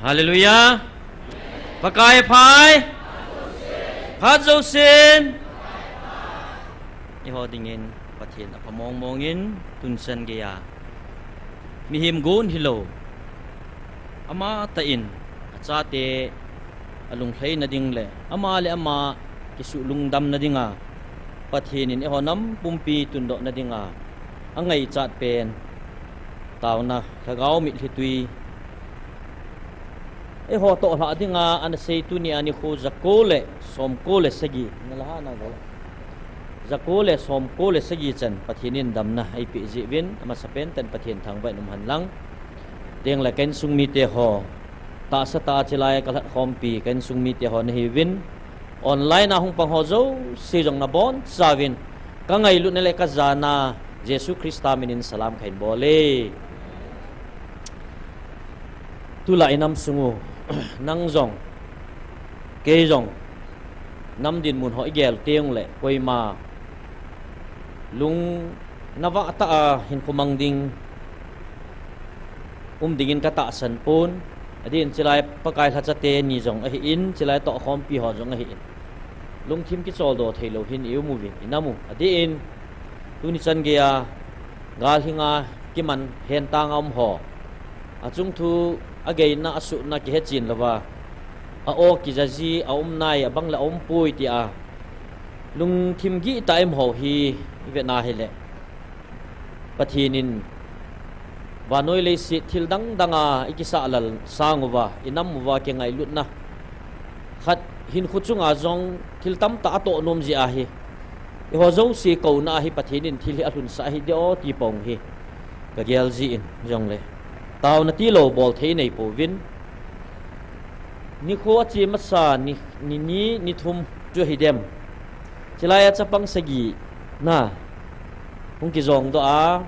Hallelujah. Pakai phai. Phat zo sin. Iho dingin pathin apamong mongin tunsan gaya. Mihim gun hilo. Ama tain atsate alung thlei na ding le. Ama le ama kisulung dam na dinga. Pathinin iho nam pumpi tundo na dinga. Angai chat pen. Tao na thagao mi thitui. Ho to la dinga an sei tu ni ani kho zakole som kole sagi ngala na go zakole som kole sagi chan pathinin damna ai pi ji win ama sapen tan pathin thang vai num han lang deng la ken sung mi te ho ta sa ta chilai kal khom pi ken sung mi te ho na hi win online a hung pang ho zo si jong na bon zawin ka ngai lu ne le ka jana jesu christa minin salam khain bole tu la inam sungu nang zong kê zong năm din mun hỏi gel tieng le koi ma lung nawa ta hin kumang ding dingin kata san pun adin chilai pakai tha chate ni zong a hi in chilai to khom pi ho zong a hi in lung thim ki chol do thailo hin eu mu win inamu adin tu ni chan ge ya gal hinga ki man hen tang om ho achung thu agay na asu na ki hechin lawa a o ki jaji a nai abang la pui ti a lung thim gi taim ho hi ve na hele pathinin wanoi le si thil dang danga ikisa lal sanguwa inam wa ke ngai lut na khat hin khuchunga jong thil tam ta to nom ji a hi e ho zo si ko na hi pathinin thil hi alun sa hi de o ti pong hi ka gel ji in jong le tao na tilo bol thei nei po vin ni kho chi ma sa ni thum chu hidem chilaya chapang sagi na hung ki zong do a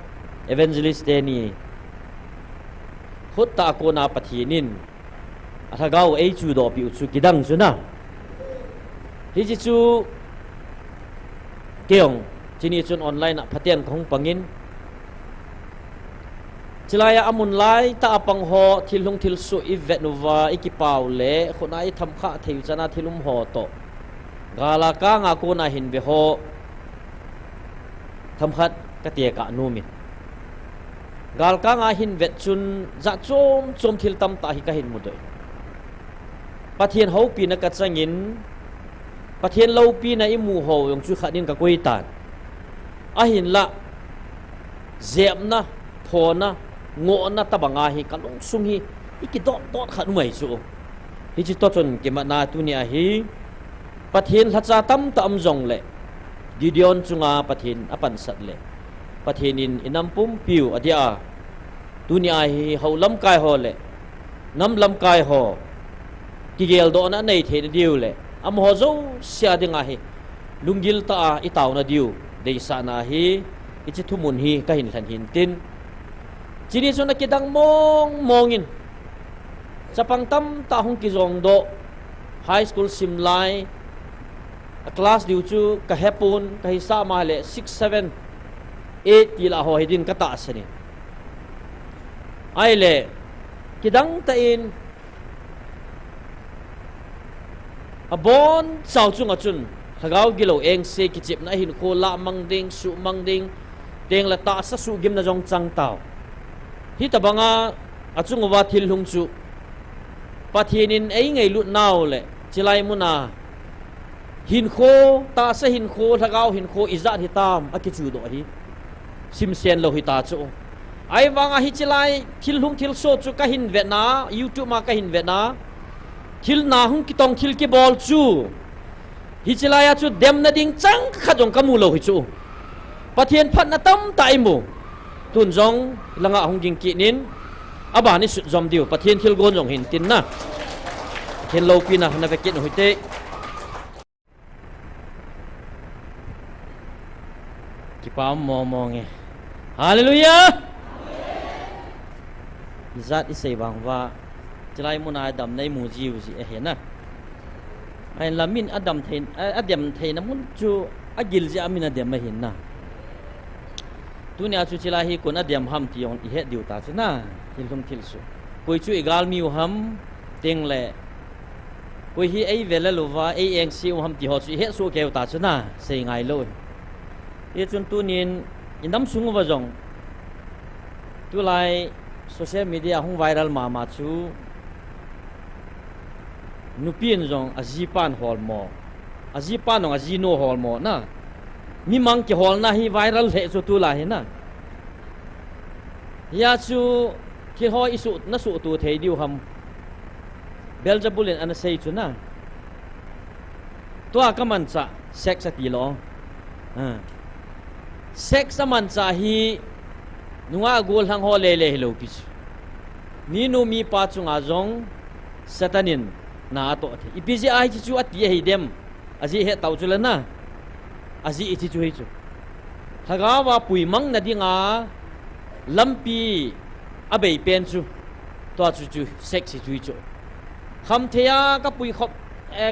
evangelist te ni khutta ko na pathinin athagau ei chu do pi chu kidang chu na hi chi chu keong chini chun online a phatien khong pangin chilaya amun lai ta apang ho thilung thil su ivet nova ikipau le khonai tham kha theu chana thilum ho to gala ka nga ko na hin be ho tham khat ka te ka numin gal ka nga hin vet chun za chom thil tam ta hi ka hin mudoi pathian ho pi na ka changin pathian lo pi na imu ho yong chu khanin ka koi tan a hin la zem na thona ngộ na tabanga hi kalung sung hi ikidot khan mai chu hi chi to chon ke ma na tu ni a hi pathin hacha tam tam jong le gideon chunga pathin apan sat le pathinin inam pum piu adia tu ni a hi holam kai ho le nam lam kai ho kigel do na nei the diu le am ho zo sia dinga hi lungil ta itaw na diu dei sa na hi ichi thumun hi ka hin than hin tin chini so na kidang mongin sa pangtam ta hong kizong do high school simlai a class diu chu ka hepun ka hisa ma le 6 7 8 tila ho hidin kata asani ai le kidang ta in abon chau chu nga chun thagau gilo eng se kichip na hin ko la mang ding su mang ding teng la ta sa su gim na jong chang tao hi tabanga achung wa thil hung chu pathinin ei ngai lut naw le chilai muna hin kho ta sa hin kho thagau hin kho izat hi tam akichu do hi simsen lo hi ta chu ai wanga hi chilai thil hung thil so chu ka hin ve na youtube ma ka hin ve na thil na hung ki tong thil ki bol chu hi chilai chu dem na ding chang khajong kamu lo hi chu pathian phat na tam tai mu tun jong langa hong ging ki nin aba ni su jom diu pathian thil gon jong hin tin na thil lo pi na na ve kit hoite ki pa mo nge hallelujah zat isai bang wa chlai mun adam nei mu jiu ji he na ai lamin adam thein na mun chu agil ji amina dem ma hin na tunia chu chila hi kon adiam ham ti on i he diu ta chu na thil hum thil su koi chu igal mi ham tiếng lệ quay hi ấy về là lùva ấy anh siêu ham thì họ chỉ hết số kêu ta chứ na xây ngày lôi ý chúng tu nên nắm súng vào dòng tu lại social media không viral mà chú nupin dòng azipan hall mo azipan dòng azino hall mo na mi mang cái hall na hi viral hệ cho tu lại na ya chú khi họ isu na su tu thấy điều ham Beelzebulin ana say chu na tua ka man cha sex ati lo sex man cha hi nunga gol hang ho le hello pi mi no mi pa chunga jong satanin na to the ipiji ai chi chu ati he dem aji he tau chu la na aji ichi chu he chu thaga wa pui mang na dinga lampi abei pen chu to chu sex chu chu kham thea ka pui khop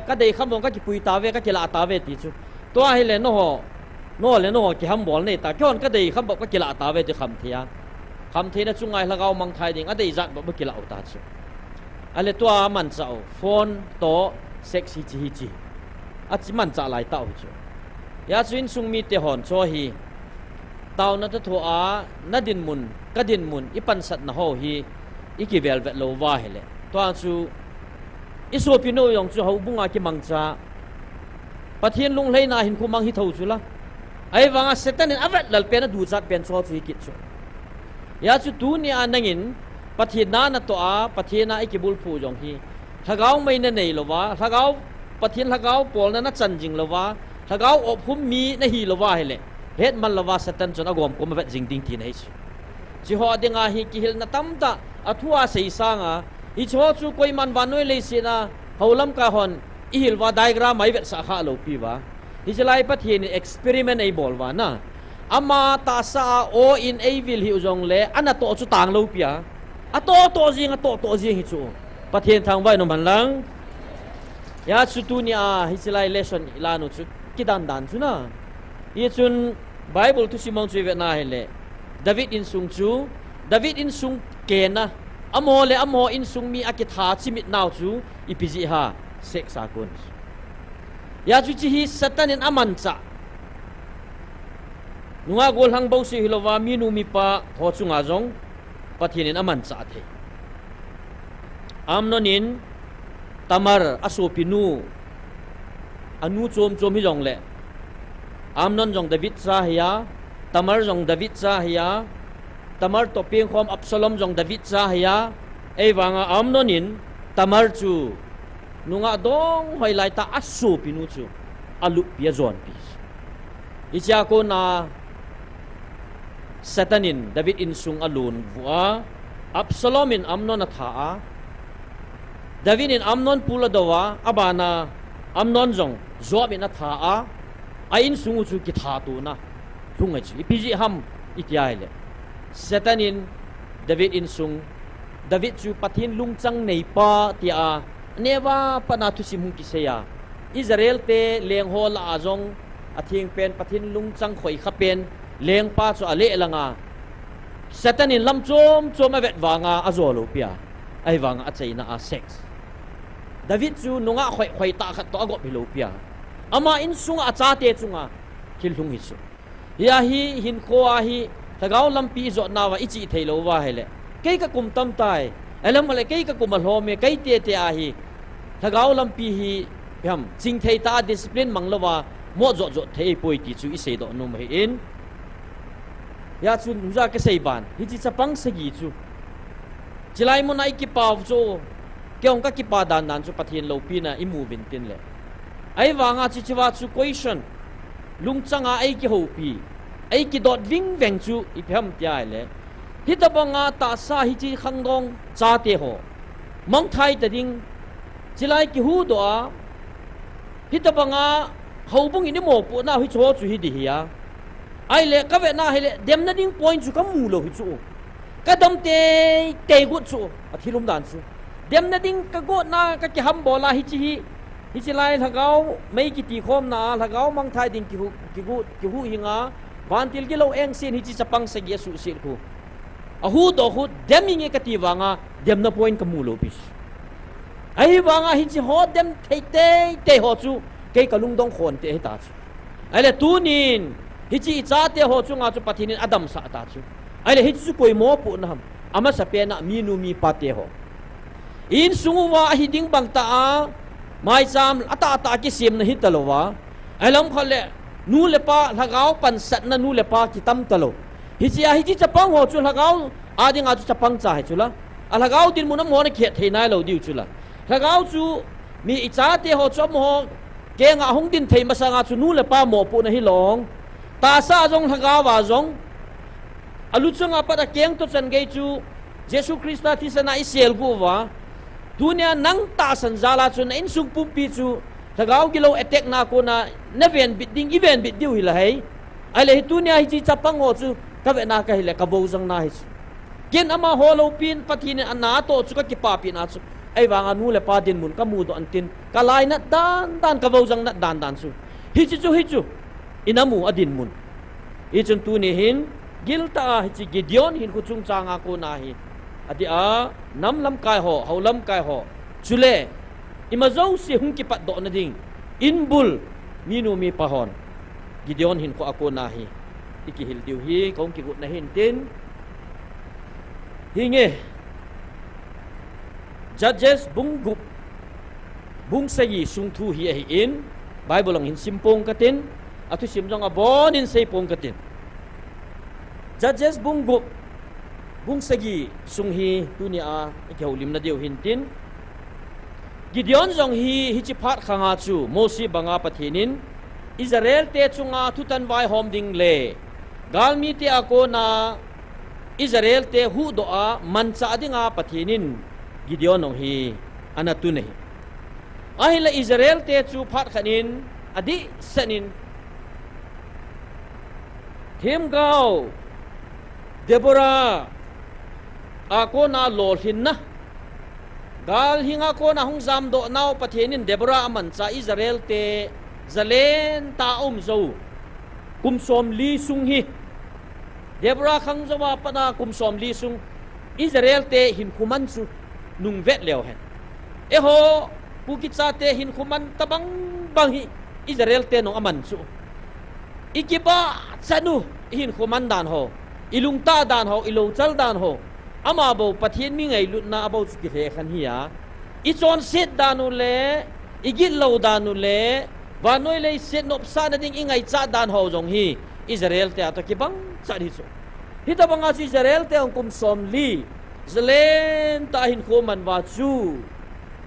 ka dei kham bong ka ki pui ta ve ka ki la ta ve ti chu to hi le no ho ki ham bol nei ta kyon ka dei kham bong ka ki la ta ve ti kham thea na chungai lagaw mang thai ding a dei zat ba ki la ta chu ale to man chao phone to sexy chi a chi man cha lai ta chu ya chuin sung mi te hon cho hi taw na ta tho a na din mun ka din mun ipan sat na ho hi ikivel vet lo wa hele to chu isu pino yong chu ho bunga ki mangcha pathian lung leina hin khu mang hi tho chu la ai wanga setan in avat lal pen du chat pen cho chu ki chu ya chu tu ni anangin pathian na to a pathian na ikibul phu jong hi thagau mai na nei lowa thagau pathian thagau pol na chan jing lowa thagau op hum mi na hi lowa hele het man lowa setan chon agom ko ma vet jing ding ti nei chi ho dinga hi ki hil na tamta athua sei sanga i cho chu koi man vanoi le sina holam ka hon i hilwa diagram mai vet sa kha lo pi wa hi jalai pathian experiment ei bol wa na ama ta sa o in ei vil hi ujong le ana to chu tang lo pia a to jing hi chu pathian thang vai no man lang ya chu tu ni a hi jalai lesson ilanu chu kidan dan chu na i chun bible tu simong chu vet na hele david in sung ke na amo in sung mi akitha chimit naw chu ipiji ha sek sakun ya chu chi hi satan in aman cha nunga gol hang bau si hilowa minu mi pa ho chunga jong pathin in aman cha the amnonin tamar asopinu anu chom hi jong le amnon jong david cha hiya tamar jong david cha hiya tamar to ping khom Absalom jong David cha hiya ei wanga amnonin tamar chu nunga dong hoi lai ta asu pinu chu alu pia zon pi icha ko na satanin David in sung alun wa Absalom in Amnon atha a David in Amnon pula dawa abana Amnon jong zob in atha a ain sung chu ki tha tu na thunga chi piji ham itiai le satanin David in sung David chu pathin lungchang nei pa tia newa panathu simhung kiseya Israel te leng hol azong athing pen pathin lungchang khoi khapen leng pa chu ale langa satanin lam chom avet wanga azolo pia ai wanga achaina a sex David chu nunga khoi ta khat to ago bilo pia ama in sunga acha te chunga khilhung hi chu ya hi hin kho a hi thagau lampi zo nawa ichi theilo wa hele kei ka kum tam tai alam male kei ka kum hlo me kei te a hi thagau lampi hi yam ching thei ta discipline manglawa mo zo thei poi ti chu i se do nu mai in ya chu nuza ke sei ban hi chi chapang sagi chu chilai mo nai ki paw chu kyong ka ki pa dan nan chu pathian lo pi na i mu vin tin le ai wanga chi chiwa chu question lungchanga ai ki ho pi ai ki dot wing veng chu i pham tia le hitabanga ta sa hi chi khangdong cha te ho mong thai ta ding chilai ki hu do a hitabanga hobung ini mo pu na hi cho chu hi di hiya ai le ka ve na hi le dem na ding point chu ka mu lo hi chu ka dam te gut chu a thilum dan chu dem na ding ka go na ka ki ham bola hi chi lai thagau mai ki ti khom na thagau mang thai ding ki hu hinga vantil ki lo eng sin hi chi chapang sa gi su sil ku a hu do hu deming e ka ti wanga dem na point ka mu lo bis ai wanga hi chi ho dem thei te ho chu ke kalung dong khon te ta chu ai le tunin hi chi cha te ho chu nga chu pathin adam sa ta chu ai le hi chu koi mo pu na ama sa pe na mi nu mi pa te ho in sungu wa hi ding bang ta a mai cham ata ki sim na hi talowa ai lam khale nu le pa lagao pan sat na nu le pa ki tam talo hi chi chapang ho chu lagao ading a chu chapang cha he chu la alagao din mo na mo na khet thei nai lo diu chu la lagao chu mi icha te ho chom ho ke nga hong din thei ma sa nga chu nu le pa mo pu na hi long ta sa jong lagao wa jong alu chunga pa da keng to chan ge chu jesu krista thi sana isel gu wa dunia nang ta san jala chu na in sung pum pi chu lagao gilo attack na ko na neven bit ding event bit diu hi la hei ale hi dunia hi chi chapang ho chu ka ve na ka hi le ka bo jang na hi ken ama holo pin pathin anna to chu ka ki pa pin a chu ai wanga nu le pa din mun ka mu do antin ka lai na dan ka bo jang na dan chu hi chu inamu adin mun i chun tu ni hin gilta hi chi gideon hin ku chung changa ko na hi adi a nam lam kai ho haulam kai ho chule imazo si hung ki pat do na ding inbul minu mi pahon gideon hin ko ako na hi ikihil diu hi kong ki gut na hin tin hinge judges bungup bung sayi sung thu hi in bible ang hin simpong katin atu simjong abon in say pong katin judges bungup bung sayi sung hi tunia ikaulim na diu hintin gideon jong hi chi phat khanga chu mosi banga pathinin israel te chunga thutan vai hom ding le galmi te ako na Israel te hu do a mancha adinga pathinin gideon ong hi anatu nei ahila Israel te chu phat khanin adi sanin them gao Deborah ako na lol hin na gal hinga ko na hung zam do naw pathinin Deborah mancha Israel te zalen ta zo kum som li sung hi Deborah khang zawa pada kum som li sung Israel te hin khuman chu nung vet leo hen eho pukitsa te hin khuman tabang bang hi Israel te nong aman chu ikiba chanu hin khuman dan ho ilung ta dan ho ilo chal dan ho ama bo pathin mi ngai lut na abo chu ki he khan hi ya I chon set danu le igil lo danu le vanoi le set nop sa na ding ingai cha dan ho jong hi Israel te ato ki bang cha di chu hita banga si Israel te ang kum som li zelen ta hin ko man wa chu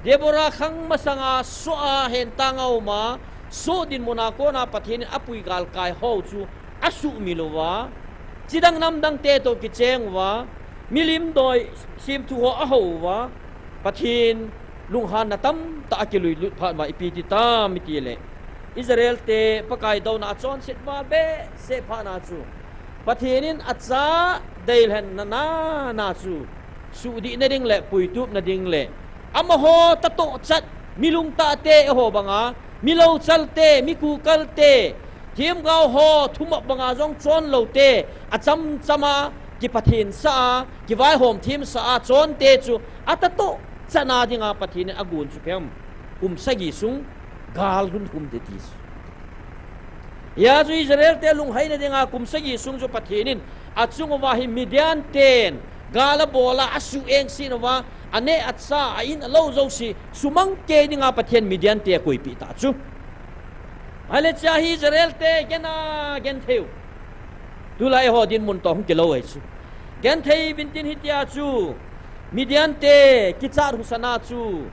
Deborah khang masanga so a hen tangau ma so din mona ko na pathin apui gal kai ho chu asu milowa chidang nam dang te to ki cheng wa milim doi sim tu ho a ho wa pathin lunghan na tam ta akilui lut pha ma ipiti ta mitile Israel te pakai daw na chon sit ma be se pha na chu pathinin acha dail han na chu su di na ding le puitup na ding le ama ho tato chat milung ta te ho banga milo chal te miku kal te thiam gao ho thuma banga jong chon lo te acham chama ki pathin sa ki vai hom thim sa chon te chu atato chana dinga pathin agun chu phem sagi sung gal gun kum de tis ya ju Israel te lung hai na dinga sagi sung jo pathinin achung wa hi Midian ten gala bola asu eng sinwa ane atsa ain lo zo si sumang ke dinga pathin Midian te koi pi ta chu ale cha hi Israel te gen theu tulai ho din mun to hung ke lo ai chu gen thei bintin hitia chu Midian te kichar husana chu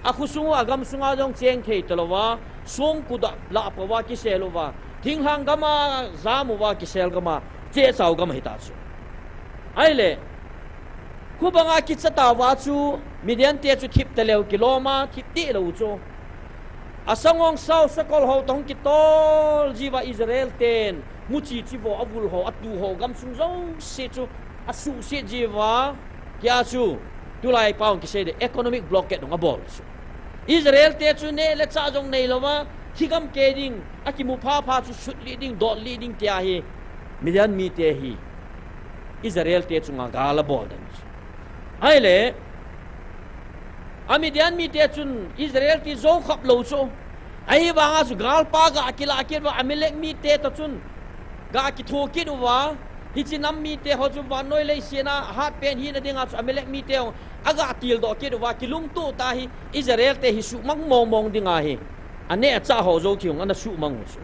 akhusungu agam sunga jong cheng thei tolowa song kuda la pawa ki selowa thinghang gama zamuwa ki sel gama che chau gama hita chu aile khubanga ki chata wa chu Midian te chu thip telew kiloma thip ti lo chu asangong sau sakol ho tong ki tol jiwa Israel ten muchi chivo avul ho atu ho gam sung zo se chu asu se jiwa kya chu tulai paung ki se de economic blockade ng abol Israel te chu ne le cha jong nei lowa thigam ke ding akimu pha chu sut leading dot leading tia hi Midian mi te hi Israel te chu nga gala bol dan ai le Amidian mi te chun Israel ti zo khap lo so ai wanga su gal pa ga akila akil wa Amalek mi te to chun ga ki thu ki wa hi chinam mi te ho chu van noi le sina hat pen hi na dinga chu Amalek mi te aga til do ki wa ki lung tu ta hi Israel te hi su mang mong mong dinga hi ane cha ho zo ki ngana su mang su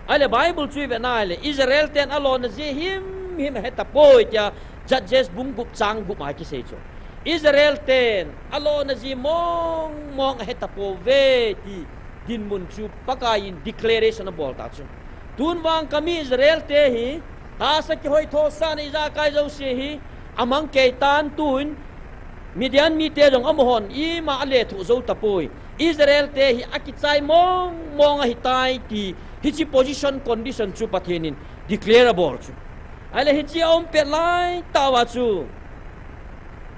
ale Bible chui ve na le Israel ten alon na je him heta poi tia judges bung gup chang gup ma ki se chu Israel ten alon na ji mong heta po ve ti din mun chu pakain declaration bol ta chu tun wang kami Israel te hi ta sa ki hoi tho sa ni za kai zo se hi amang ke tan tun Midian mi te jong amohon I ma ale thu zo ta poi Israel te hi akichai mong hi tai ti hi chi position condition chu pathenin declarable chu ale hi chi om pe lai tawa chu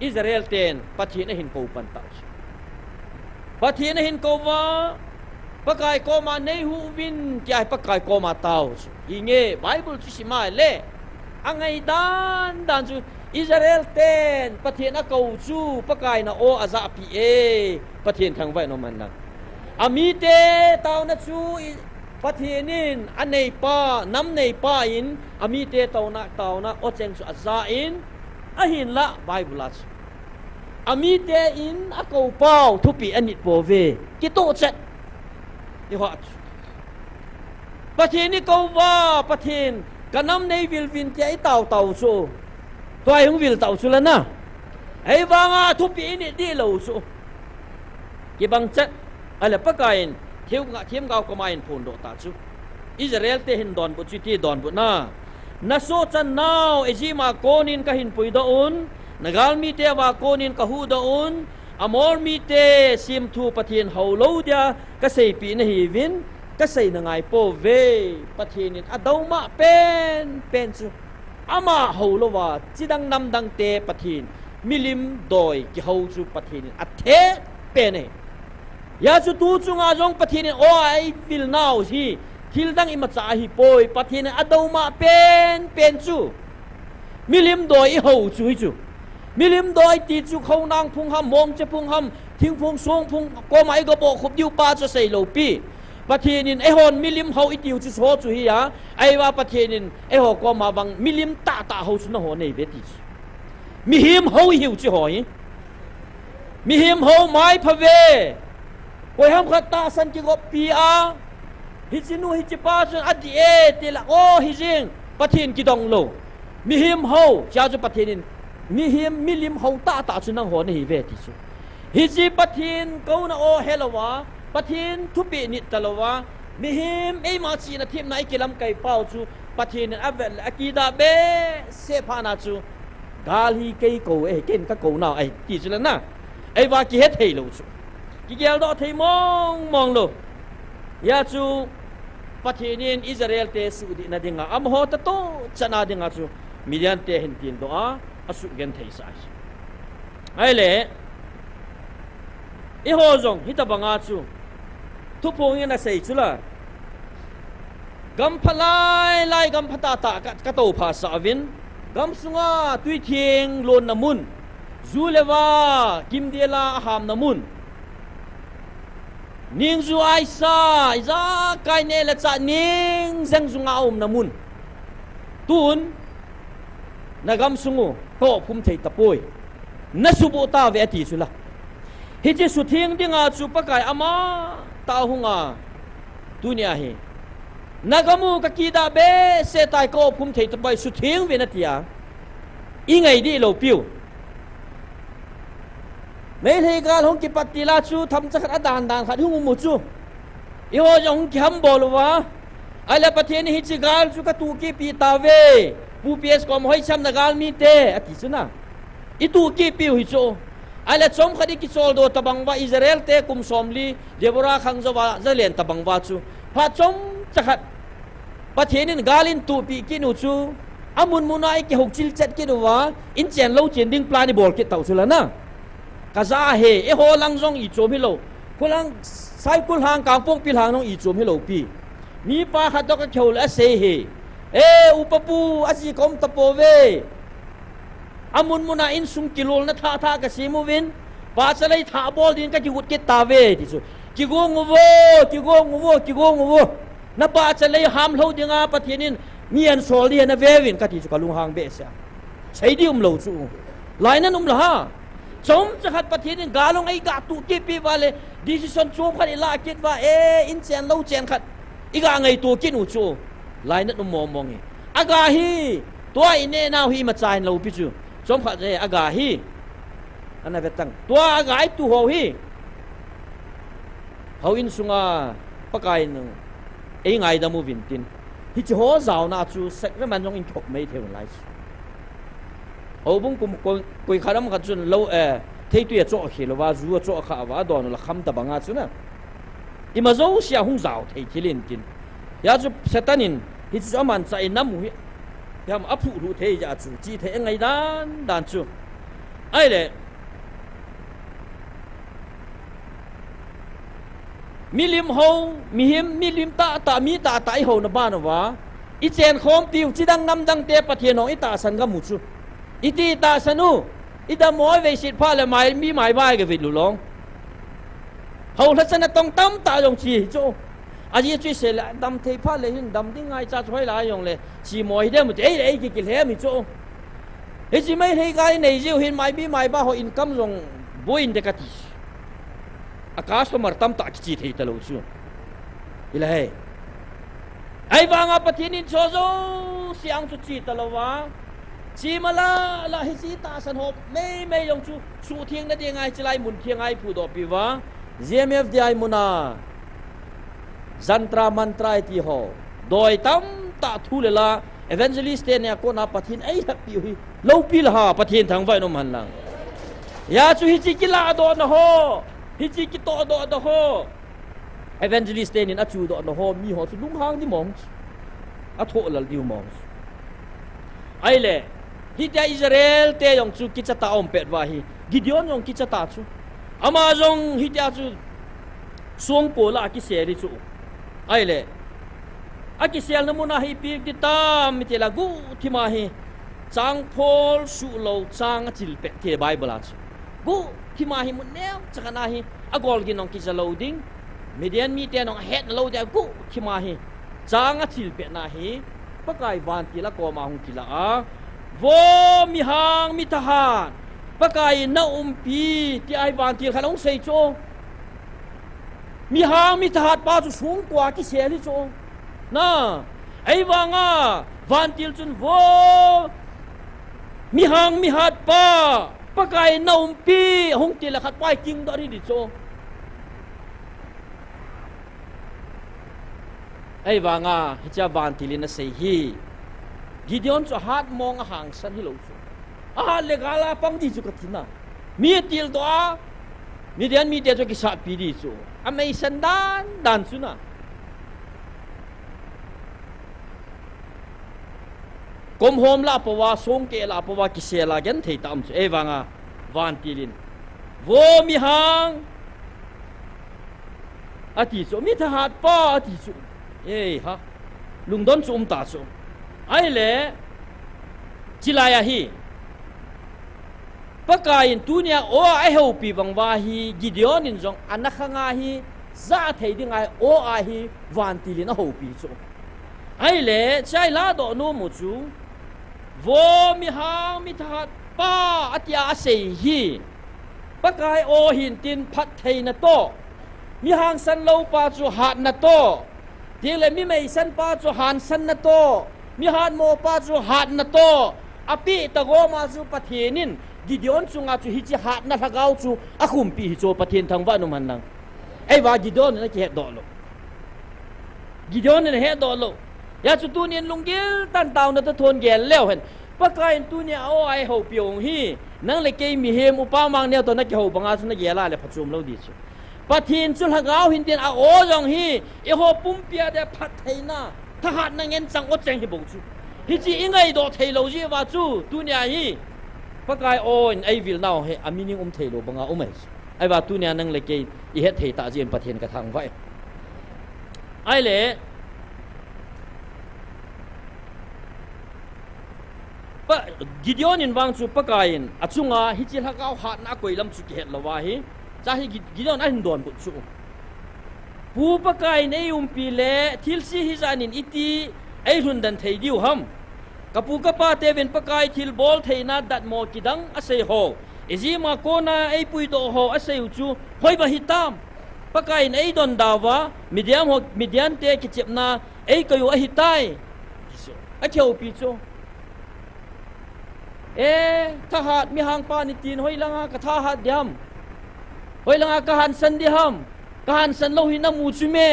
Israel ten pathin hin ko pan ta pathin hin ko wa pakai ko ma nei hu win ti ai pakai ko ma tao inge Bible chu sima le angai dan chu Israel ten pathin a ko chu pakai na o aza pi e pathin thang vai no man na ami te tao na chu pathinin anei pa nam nei pa in ami te tao na o cheng chu aza in ahin la Bible ami te in a ko pau thupi anit po ve ki to chat ni wat pathin ni ko wa pathin kanam nei vil vin te ai tao so toy hung vil tao chu la na ai wanga thupi ni di lo so ki bang chat ala pakain thiam gao ko main phun do ta chu Israel te hin don bu chi ti don bu na so chan now ejima konin ka hin pui do un nagal mi te wa konin ka hu do un amor mi te sim thu pathin ho lo dia ka sei pi na hi vin ka sei na ngai po ve pathin adoma pen chu ama ho lo wa chidang nam dang te pathin milim doi ki ho chu pathin athe pe ne ya chu tu chu nga jong pathin o ai fil now hi thil dang ima cha hi poi pathin adoma pen chu milim doi ho chu milim doi ti chu khâu nang phung ham mom che phung ham thing phung song phung ko mai go bo khup diu pa cho sei lo pi pathinin e hon milim ho itiu chu so chu hi ya ai wa pathinin e ho ko ma bang milim ta ho chu na ho nei ve ti mi him ho hiu chu hoi mi him ho mai phave koi ham khat ta san ki go pi a hi chinu hi chi pa chu adi e ti la o hi jing pathin ki dong lo mi him ho cha chu pathinin mi him milim ho ta chu nang ho nei ve ti chu hi chi pathin ko na o helowa pathin thupi ni talowa mi him e ma chi na thim nai kilam kai pau chu pathin avel akida be se phana chu gal hi kai ko e ken ka ko na ai ti chu la na ai wa ki het thei lo chu ki gel do thei mong lo ya chu pathinin Israel te su di na dinga am ho ta to chana dinga chu Midian te hin tin do a asu gen thei sa ai le i ho zong hita banga chu thu pong na sei chula gam phalai lai gam phata ta ka to pha sa vin gam sunga tui thieng lon na mun zulewa kim diela ham na mun ning zu ai sa iza kai ne la cha ning zang zunga na mun tun na gam sungu ko phum thei tapoi na subu ta ve ti chula hi che su thieng dinga chu pakai ama ta hunga dunia hi nagamu ka kida be se tai ko phum thei tapai su thieng ve na tia i ngai di lo piu nei thei gal hong ki patila chu tham cha khat dan khat hung mu chu i ho jong ki ham bol wa ala pathen hi chi gal chu ka tu ki pi ta ve pu ps kom hoi cham na gal mi te ati chu na i tu ki piu hi chu ala chom khadi ki chol do tabang wa Israel te kum somli Deborah khang zawa zalen tabang wa chu pha chom chakhat pathenin galin tu pi ki nu chu amun munai ki hokchil chat ki do wa in chen lo chen ding plan ni bol ki tau chula na kaza he e ho lang jong i chom hi lo kulang sai kul hang kang pok pil hang nong i chom hi lo pi mi pa khat do ka khol a se he e upapu asi kom tapo ve amun muna in sung kilol na tha ka simu win pa chalai tha bol din ka ki hut ke ta ve ti chu ki go ngo na pa chalai ham lo dinga pathianin nian sol dia na vevin ka ti chu kalung hang be sa sai di lo chu lai nan la ha chom chahat pathianin galong ai ga tu ki pi wale decision chom khat ila kit wa in chen lo chen khat iga ngai tu kin u chu lai nan mong e aga hi tua ine nào hi mà chạy lâu pi chu chom khat je aga hi ana vetang tua aga ai tu ho hi ho in sunga pakai nu ei ngai da mu vin tin hi chi ho zau na chu sek re man jong in thok mei theu lai ho bung kum koi kharam khat chun lo thei tu cho khi lo wa zu cho kha wa don la kham ta banga chu na ima zo sia hung zau thei thilin kin ya chu setanin hi chu man chai nam hu yam apu ru thei ja chu chi thei ngai dan chu ai le milim ho milim ta mi ta tai ho na ba na wa i chen khom tiu chi dang nam dang te pathian no i ta san ga mu chu i ti ta sanu i da moi ve sit pha le mai mi mai bai ge vit lu long ho la san tong tam ta yong chi chu a ji chui se la dam thei pha le hin dam ding ngai cha choi la yong le chi moi de mu ei ki le mi chu e chi mai thei kai nei jiu hin mai bi mai ba ho income rong boin de ka ti akash to martam ta chi thei ta lo chu ilai ai wanga pathianin chozo siang chu chi ta lo wa chi mala la hi si ta san hop mei yong chu su thieng na de ngai chlai mun thieng ai phu do pi wa GMFDI muna zantra mantra ti ho doi tam ta thu le la evangelist te ne ko na pathin ai ha pi hi lo pi la ha pathin thang vai no man lang ya chu hi chi ki la do na ho hi chi ki to do ho evangelist te nin a chu do na ho mi ho chu lung hang ni mong a tho lal diu mong ai le hi ta Israel te yong chu ki cha ta om pet wa hi Gideon yong ki cha ta chu ama jong hi ta chu suang po la ki se ri chu ai le aki sial na muna hi pi ti tam mi te la gu thi ma hi chang phol su lo chang chil pe te bible ach gu thi ma hi mun ne chakana hi agol gi nong ki za loading median mi te nong het lo de gu thi ma hi chang chil pe na hi pakai van ti la ko ma hung ki la a vo mi hang mi ta han pakai na pi ti ai van ti khalong sei cho mi hang mi ta hat pa chu sung kwa ki se li cho na ai wanga van til chun vo mi hang mi hat pa pakai na pi hung ti la khat pai king do ri di cho ai wanga hicha van til na sei hi Gideon cho hat mong hang san hi lo chu a le gala pang di chu ka thina mi til do a mi dian mi te cho ki sa pi di chu a mai san dan chu na kom hom la pawa song ke la pawa ki se la gen thei tam chu e wanga van tilin vo mi hang ati chu mi tha hat pa ati chu e ha lungdon chu ta chu ai le chilaya hi pakain tunia o ai ho pi bangwa hi Gideon in jong anakhanga hi za thei dingai o a hi van tilin a ho pi chu ai le chai la do no mu chu vo mi hang mi that pa atia sei hi pakai o hin tin phat thei na to mi hang san lo pa chu hat na to dile mi mei san pa chu han san na to mi hat mo pa chu hat na to api ta go ma chu pathinin Gideon chu nga chu hi chi hat na thagau chu a khum pi hi chu pathin thang wa no man nang ai wa Gideon na ki he do lo Gideon na he do lo ya chu tu nien lungil tan taw na ta thon gel leo hen pakai tu nia o ai ho piong hi nang le ke mi hem upa mang neo to na ki ho banga chu na gela le phachum lo di chu pathin chu hagau hin tin a o jong hi e ho pum pia de phat theina tha hat na ngen chang o cheng hi bo chu hi chi ingai do thei lo ji wa chu tu nia hi pakai o in ai vil now he a meaning thei lo banga mai ai wa tu nia nang le ke i het thei ta jin pathin ka thang vai ai le Gideon in wang chu pakain achunga hichil hakau hat na koilam chu ke lawa hi cha hi Gideon a hin don bu chu pu pakain ei umpi le thilsi hi zanin iti ei hundan thei diu ham kapu kapa teven pakai thil bol theina dat mo kidang asei ho ezima kona ei pui do ho asei chu hoiba hitam pakain ei don dawa midian te ki chepna ei kayu a hitai a kheu pi chu thahat mi hang pa ni tin hoilanga ka thahat diam hoilanga ka han san diham ka han san lo hi na mu chu me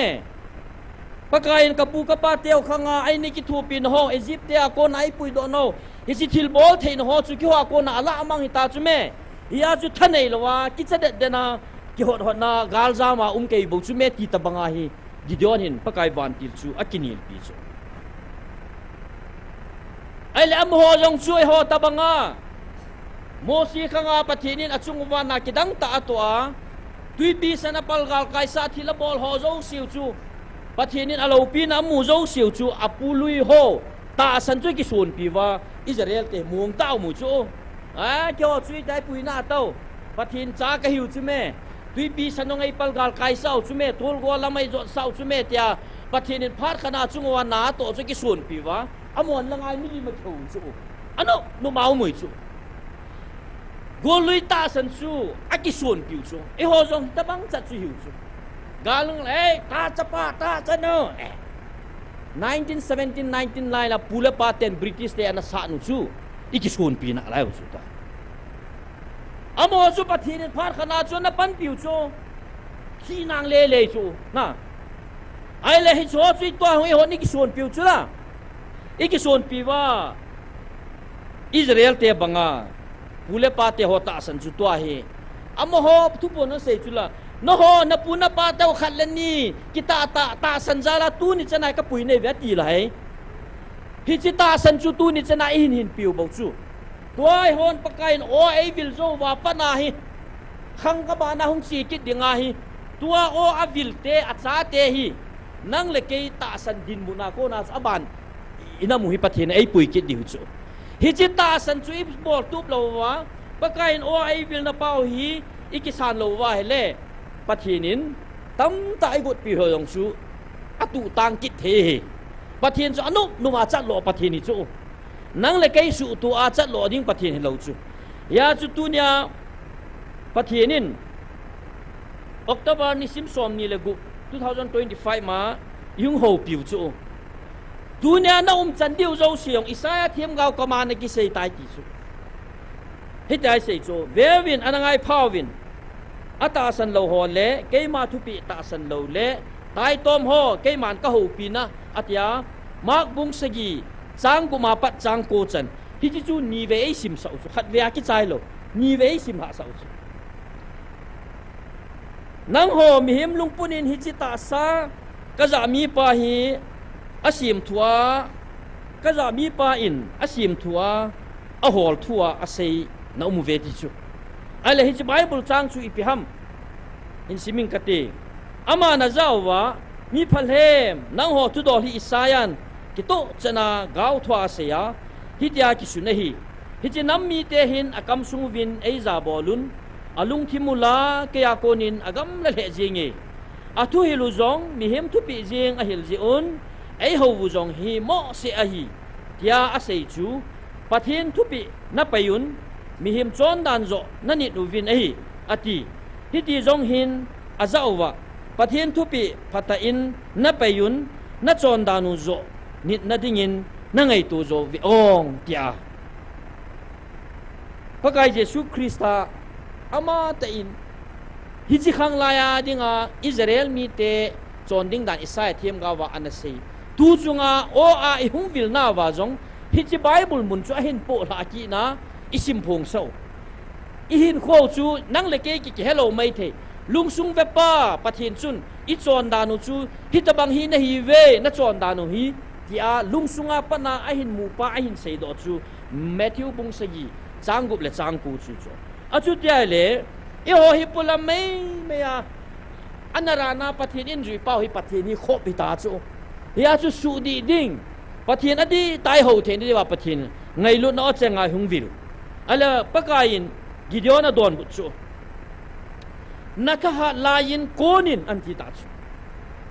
pakain kapu kapa teo khanga ai ni ki thu pin ho Egypt te ko nai pui do no isi thil bol thein ho chu ki ho ko na ala amang hi ta chu me ya chu thanei lowa ki chadet dena ki hot na gal zama kei bo chu me ti tabanga hi Gideon hin pakai van til chu akinil pi chu ai le am ho jong chu ho tabanga mosi khanga pathinin achungwa na kidang ta atwa tui pi sana palgal kaisa thila bol ho zo siu chu pathinin alo pi na mu zo siu chu apului ho ta san chu ki sun pi wa Israel te muang tao mu chu kyo chui dai pui na tao pathin cha ka hiu chu me tui pi sanong ai palgal kaisa chu me tol go lamai zo sau chu me tia pathinin phat khana chungwa na to chu ki sun pi wa amon langai mi ma khou chu ano no mau mui chu golui ta san chu akisun piu chu e ho jong tabang cha chu hiu chu galung le ta chapa ta chano 1917 19 lai la pula paten British te ana sa nu chu ikisun pi na lai chu ta amo chu pathin phar khana chu na pan piu chu khi nang le chu na ai le hi chu chu to ho ni kisun piu chu la ikisun pi wa Israel te banga pule pate hota san chu to hi amo ho thu po no sei chu la no ho na puna pa taw khalani kita ta san jala tu ni chana ka pui nei veti lai hi chi ta san chu tu ni chana hin piu bo chu toy hon pakain o ei vil zo wa pana hi khang ka ba na hung chi ki dinga hi tua o avil te acha te hi nang le ke ta san din mu na ko na aban ina mu hi pathin ei pui ki diu chu hi chi ta san chu ip bol tup lo wa pakain o ei vil na pau hi ikisan lo wa hele pathinin tam tai gut pi ho yong chu atu tang kit the pathin chu anu numa chat lo pathini chu nang le kai su tu a chat lo ding pathin lo chu ya chu tu nya pathinin October ni sim som ni le gu 2025 ma yung ho piu chu tu nya na chan diu zo siong Isaiah thiam gao command ki sei tai ti chu hi tai sei chu verwin anangai phawin ata san lo ho le keima thupi ta san lo le tai tom ho keiman ka ho pina atia mak bung sagi chang kuma pat chang ko chan hi chu ni ve sim sa chu khat ve ki chai lo ni ve sim ha sa chu nang ho mi him lungpunin hi chi ta sa ka za mi pa hi asim thua ka za mi pa in asim thua a hol thua a sei na mu ve ti chu ai le hi Bible chang chu ipiham in siming kate ama na zawa mi phalhem nang ho tu dol hi isayan kito chana gau thwa se ya hi tia ki sunahi hi chi nam mi te hin akam sungwin ei za bolun alung thimula ke ya konin agam la le jingi athu hilu zong mi hem thu pi jing a hil ji un ei ho bu zong hi mo se a hi tia a sei chu pathin thu pi na payun mi him chon dan zo nani nu vin ei ati hiti zong hin azawa pathin thupi phata in na payun na chon danu zo nit na dingin na ngai tu zo vi ong tia pakai Jesu Krista ama ta in hiji khang laya dinga Israel mi te chon ding dan Isaiah thiam ga wa anase tu chunga o a I hung vil na wa zong hiji Bible mun chu hin po la ki na isim phong so ihin kho chu nang le ke ki hello mai the lungsung ve pa pathin chun I chon danu chu hitabang hi na hi ve na chon danu hi tia lungsunga pana ahin mu pa ahin sei do chu Matthew bung sagi changup le changku chu chu achu tia le e ho hi pula mai me ya anarana pathin in jui pau hi pathin hi kho pi ta chu ya chu su di ding pathin adi tai ho the ni wa pathin ngai lu no chenga hung vil ala pakain Gideon adon butsu nakaha lain konin anti ta chu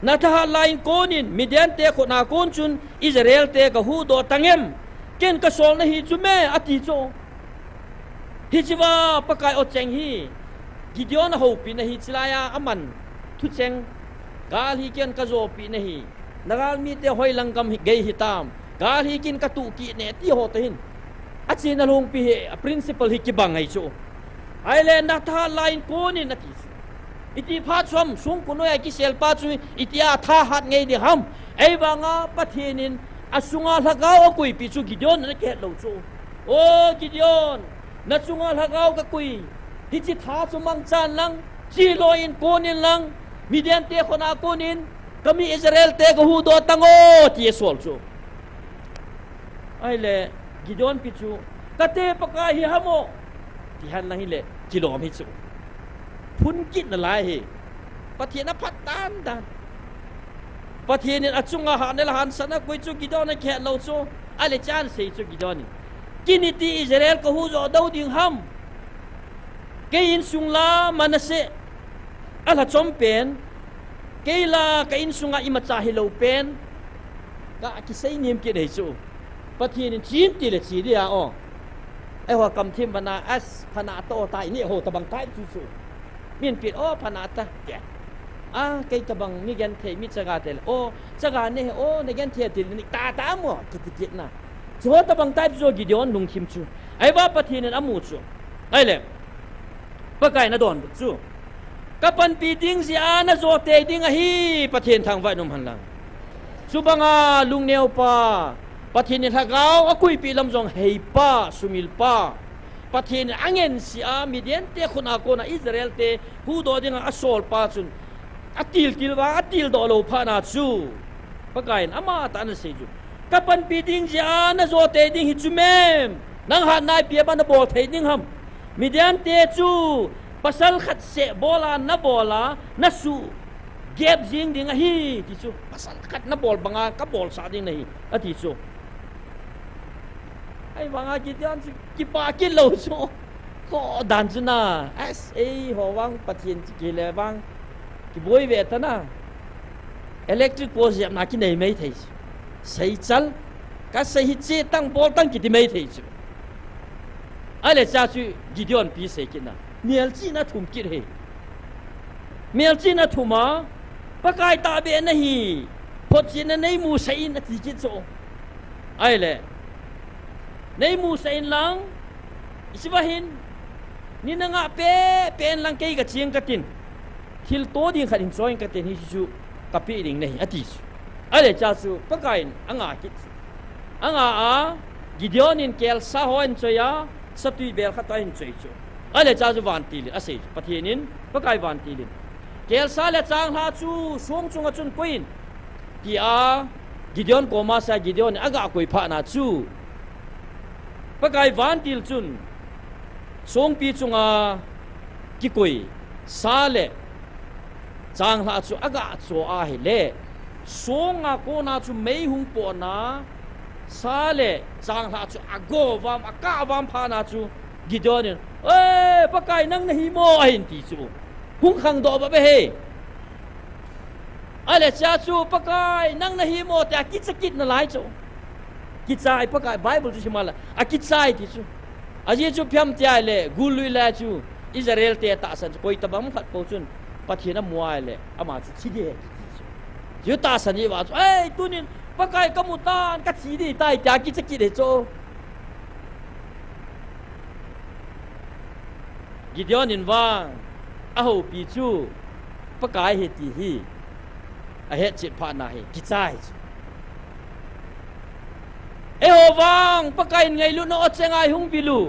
nakaha lain konin Midian te ko na kon chun Israel te ka hu do tangem ken ka sol na hi chu me ati cho hi chiwa pakai o cheng hi Gideon ho pi na hi chilaya aman thu cheng gal hi ken ka zo pi na hi nagal mi te hoi langkam hi gei hitam gal hi kin ka tu ki ne ti ho te hin achi na long pi principle hi ki bangai chu ai na tha line ko ni na ti iti pha chom sung kuno ya ki sel pa chu itia tha hat ngei di ham ai wanga pathinin asunga lagaw akui pi chu Gideon na ke lo chu o Gideon na chunga lagaw ka kui hi chi tha chu mang chan lang chi lo in konin lang Midian te khona konin kami Israel te ko hu do tango ti sol chu ai le Gideon pi chu kate paka hi hamo ti han lang hi le kilom hi chu phun kit na lai hi pathian na phat tan dan pathian in achunga ha ne la han sana koi chu Gideon na khe lo chu ale chan sei chu Gideon ni kiniti Israel ko hu zo do ding ham kein sungla manase ala chompen keila kain sunga imacha hilo pen ka kisai nim ke dei chu pathian in chin ti le chi dia o ai ho kam thim bana as phana to tai ni ho tabang tai chu chu min pit o phana ta ke a kai tabang mi gen the mi chaga tel o chaga ne o ne gen the til ni ta ta mo kit na cho tabang tai chu Gideon lung khim chu ai ba pathian in amu chu ai le pakai na don chu kapan pi ding si ana zo te ding a hi pathian thang vai nom han lang subanga lung neu pa pathian thagao akui pi lam jong hei pa sumil pa pathian angen si a Midian te khuna ko na Israel te hu do ding a sol pa chun atil tilwa atil do lo pha na chu pakain ama ta na se ju kapan pi ding si ana zo te ding hi chu mem nang ha nai pi ba na bol thei ding ham Midian te chu pasal khat se bola na bola na su gap jing ding a hi ti chu pasal khat na bol banga ka bol sa ding nei a ti chu ai banga Gideon ki pa ki lo chu ko dan chu na as a ho wang pathian ki le wang ki boi ve ta na electric post yam na ki nei mai thei sei chal ka sei hi che tang bol tang ki ti mai thei chu ai le cha chu Gideon pi sei ki na miel chi na thum kit he miel chi na thuma pakai ta be na hi phot chi na nei mu sai na ti kit so ai le nei mu sai lang isibahin ni na nga pe pen lang kai ka chiang ka tin thil to ding khatin join ka tin hi chu kapi ding nei ati ai le cha su pakai anga kit anga a Gideon in kel sa hoin choya satui bel khata in choi chu ale cha ju van ti le ase pathienin pakai van ti le kel sa le chang ha chu song chunga chun koin ki a Gideon ko ma sa Gideon aga koi pha na chu pakai van til chun song pi chunga ki koi sa le chang ha chu aga cho a he le song a ko na chu mei hung po na sa le chang ha chu ago vam aka vam pha na chu Gideon ê pakai nang na hi mo ahin ti chu hung khang do ba be he ale cha chu pakai nang na hi mo ta kit na lai chu kichai pakai Bible chu mala a kichai ti chu aji chu phiam tia le gului la chu Israel te ta san koi tabam khat po chun pathina muai le ama chu chi de ju ta san yi wa chu ê tunin pakai kamutan ka chi di tai ta kit de chu Gideon in wang a ho pi chu pakai he ti hi a he chit pha na he kichai e ho wang pakai ngai lu no chengai hung bilu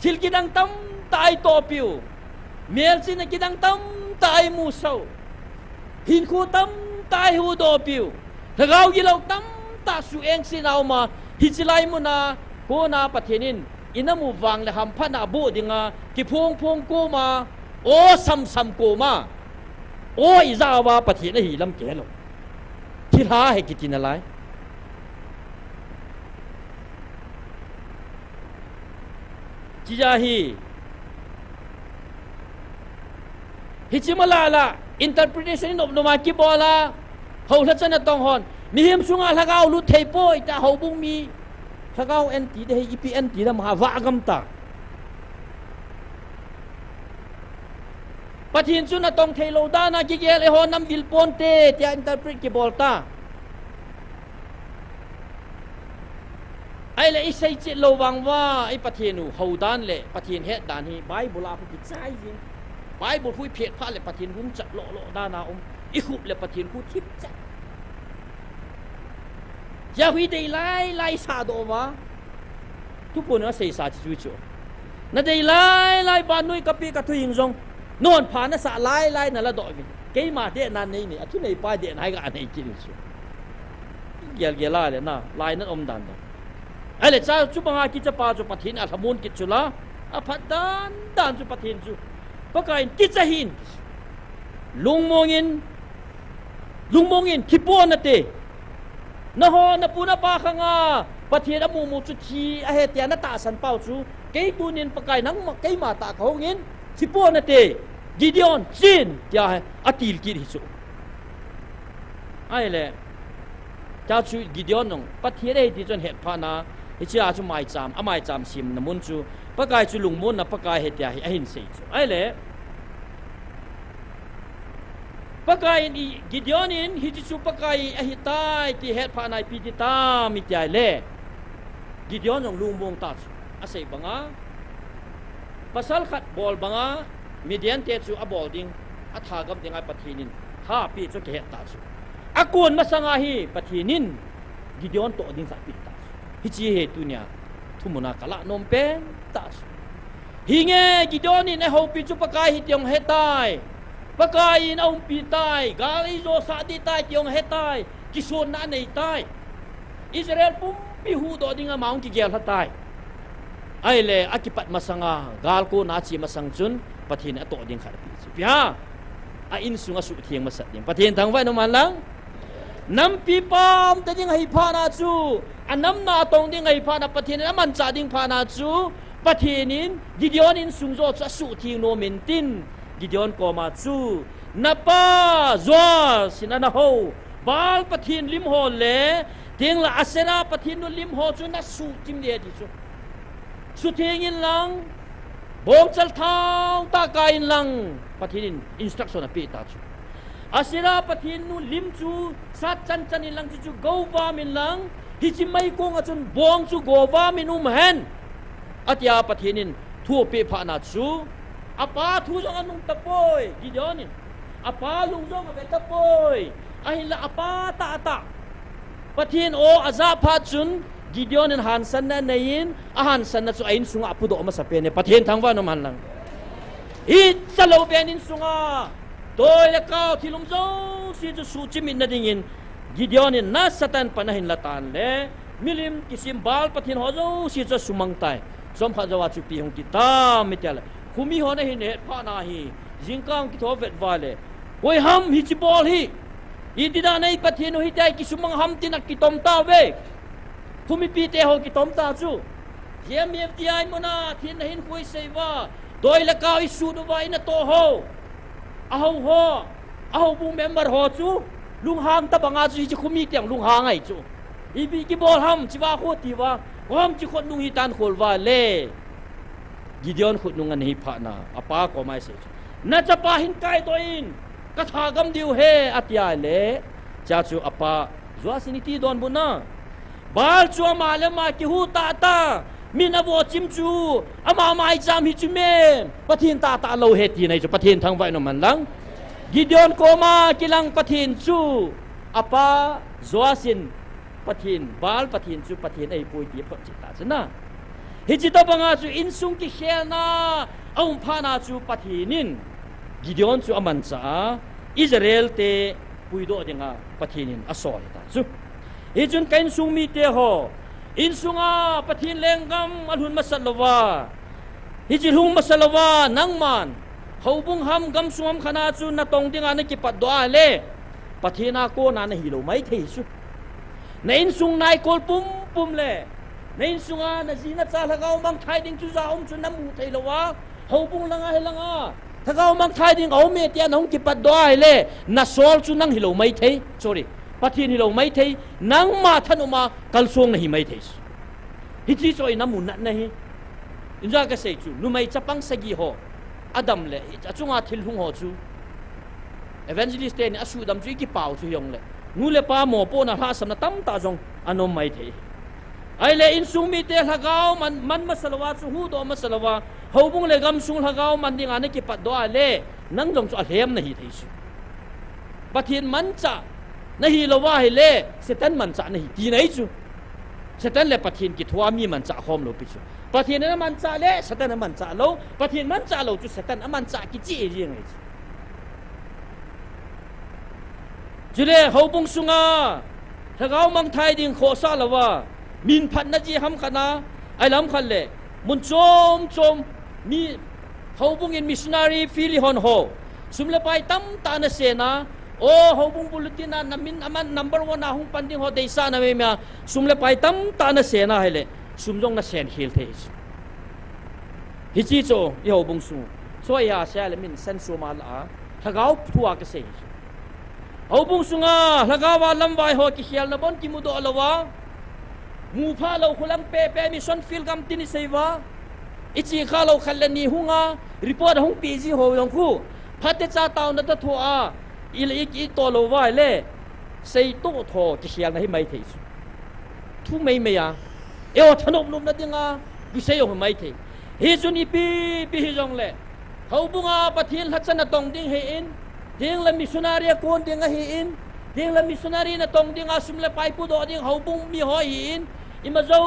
thil kidang tam tai to piu mel chin kidang tam tai mu so hin khu tam tai hu do piu thagau gi lo tam ta su eng sinau ma hi chilai mu na ko na pathenin inamu wang le ham phana bu dinga ki phong ko ma o sam ko ma o izawa pathi na hi lam ke lo thi ha he kitin lai Cijahi Hichimala interpretation of Nomaki Bola How Lachana Tonghon Mihim Sunga Lagao Lutepo Ita Hobung Mi Lagao Enti de EPNT na Mahavagam Pathin chu na tong thelo da na gigel e ho nam vil ponte tia interpret ki bolta ai le isai chi lo wang wa ai pathinu hodan le pathin he dan hi bible a pu chai jing bible phui phet pha le pathin hum chat lo da na i khup le pathin hu thip chat ya hui dei lai sa do wa tu pun na sei sa chi chu na dei lai ba nui ka pi ka thu ing jong non phá nó xả lai nó là đội mình cái mà thế nan này à thứ này ba điện hai cái này kia được kia lai đấy na lai nó đàn đó ai lại sao chú bằng kia cho ba cho phát hiện à thằng muốn kia chú lá à phát đàn cho phát hiện chú có cái kia cho hin lung mongin khi buồn nè nó ho nó pu nó ba khang à phát hiện đã mu chú chi à hết tiền nó tạ sản bao chú cái tu niên bác cái nắng cái mà tạ khâu nghiến khi buồn nè Gideon sin tia atil ki hisu ai le cha chu Gideon nong pathia dei ti chon het phana hicha chu mai cham amai cham sim na mun chu pakai chu lungmun na pakai hetia hi ahin sei chu ai le pakai ni Gideon in hi chu pakai a hitai ti het phana pi ti ta mi tia le Gideon nong lungmong ta chu asei banga pasal khat bol banga Midian te chu abolding athagam dingai pathinin tha pi chu ke ta chu akun masanga hi pathinin Gideon to ding sa pi ta hi chi he tunya thumuna kala nom pen ta hi nge Gideon in ho pi chu pakai hi tiong he tai pakai in ông pi tai gali zo sa di tai tiong he tai kisun na nei tai Israel pum pi hu do ding amaung ki gel ha tai ai le akipat masanga gal ko na chi masang chun pathin a to ding khar pi chu pia a in sunga su thieng masat ding pathin thang vai no man lang nam pi pam te ding hai pha na chu anam na tong ding hai pha na pathin a man cha ding pha na chu pathin in Gideon in sung zo cha su thieng no min tin Gideon ko ma chu na pa zo sinana ho bal pathin lim ho le ting la asera pathin no lim ho chu na su kim le di chu su thieng in lang bom chal thang ta kain lang pathin instruction api ta chu asira pathin nu lim chu sat chan in lang chu go wa min lang hi chi mai ko nga chun bom chu go wa min hen atia pathinin thu pe pha na chu apa thu jong anung tapoi Gideon apa lung jong a tapoi ahila apa ta pathin o azap pha chun Gideon and Hansan na nayin Hansan na chu ain sunga apudo ma sa pene pathen thangwa no man lang I chalo benin sunga toy le ka thilum zo si chu su chimin na dingin Gideon in na satan panahin latan le milim kisim bal pathin ho zo si chu sumang tai som kha jawa chu pi hong kita mityala khumi ho na hin he pha na hi jingkang ki tho vet wale koi ham hi chi bol hi idida nei pathin ho hi tai ki sumang ham tinak ki tom ta ve Kumi pite ho ki tom ta chu hiam FTI mo na thin hin koi seiwa doi la ka isu do wa ina to ho aho bu member ho chu lung hang ta banga chu chi khumi tiang lung hang ai chu ibi ki bol ham chi wa kho ti wa ham chi khot lung hi tan khol wa le Gideon khut nung an hi pha na apa ko mai se na cha pa hin kai to in ka tha gam diu he atia le cha chu apa zwa siniti don bu na bal chu malama ki hu ta mina wo chim chu ama mai jam hi chu men pathin ta lo he ti nei chu pathin thang vai no man lang Gideon ko ma kilang pathin chu apa zoasin pathin bal pathin chu pathin ai pui ti phat ta chana hi chi to banga chu insung ki khena aum phana chu pathinin Gideon chu aman cha Israel te puido dinga pathinin asol ta chu Ijun kain sumi te ho insunga pathin lenggam alhun masalawa hijil hung masalawa nangman haubung ham gam sumam khana chu na tong dinga na ki padwa le pathina ko na hilo mai thei su na insung nai kol pum le ในสุงานะจีนะจ่าละเกาบางไทยดิ้งจุจ่าจุน้ำมูไทยละวะเฮาบุงละงาละงาถ้าเกาบางไทยดิ้งเอาเมียเตียนหงกิปัดดอยเลยนะโซลจุนังฮิโลไม่ไทย sorry ปะเทียนฮิโลไม่ไทยนังมาทันออกมากัลซวงนะฮิไม่ไทยฮิจิโซยน้ำมูนัดนะฮิอินจาก็เสียจูนุ่มไอจับปังสกีโฮอดัมเลยจุงอาทิลหุงโฮจูevangelist เนี่ยอสูดำจุยกี่เป่าจุยงเลยงูเลป้าหมอปนอาหารสำนักตั้มตาจงอนมไม่เทไอเลอินซุงมีเตหะเกามันมาสลาวาจูหูโดมาสลาวาเฮาบุงเลกำซุงหะเกามันดิ่งอันนี้กี่ปัดดอยเลยนั่งจงจุอเลียมนะฮิเทชิปะเทียนมันจะนะฮิละว่าให้เลยเสตันมันจะนะฮิตีไหนจูเสตันเลยปะเทียนกี่ทัวมีมันจะหอมโลปิจูปะเทียนนั้นมันจะเลยเสตันนั้นมันจะโลปะเทียนมันจะโลจูเสตันนั้นมันจะกี่จีเรียงไงจุเลเฮาบุงสุงาถ้าเขามังไทยดิ่งโคซาละว่ามินพันนาจีฮัมขนาไอ้ลำคันเลยมุนจมมีเฮาบุงอินมิชนารีฟิลิฮอนโฮสุมเลไปตั้มตานะเสนาโอ้เฮาบุงบุลตินานามินอามัน number 1นะฮุงปันดิ่งโฮเดซ่านะเมียสุมเลไปตั้มตานะเสนาให้เลยสุมจงนะเสนเฮลเทสฮิจิโจเฮาบุงสุงสวยอาเซียเลมินเซนซูมาลาถ้าเขาทัวร์ก็เสียเฮาบุงสุงาถ้าเขาว่าลำไว้โฮกิเฮียลนะบอนกิมุโดอละวะมูพาเราคุลังเปมิชอนฟิลกัมตินิเซวะอิจิข้าเราขันเลนีหุงารีพอร์ตหุงปีจีโฮยงคูพัดเตจ่าตาวนัตทัวอิลอีตัวเราว่าเล่เซตุโทกิเฮียลนะให้ไม่เทสทุไม่เมียเอวถนอมนุ่มนัดยังอ่ะวิเศษของไม่เทฮิจุนีปีฮิจงเล่เฮาบุงอาปะเทียนหัดสนะตองดิ้งเฮอินดิ้งละมิชนารีโคนดิ้งเฮอินดิ้งละมิชนารีนะตองดิ้งอาสุมเลไปพูดดิ้งเฮาบุงมีหอยอินอิมาเจ้า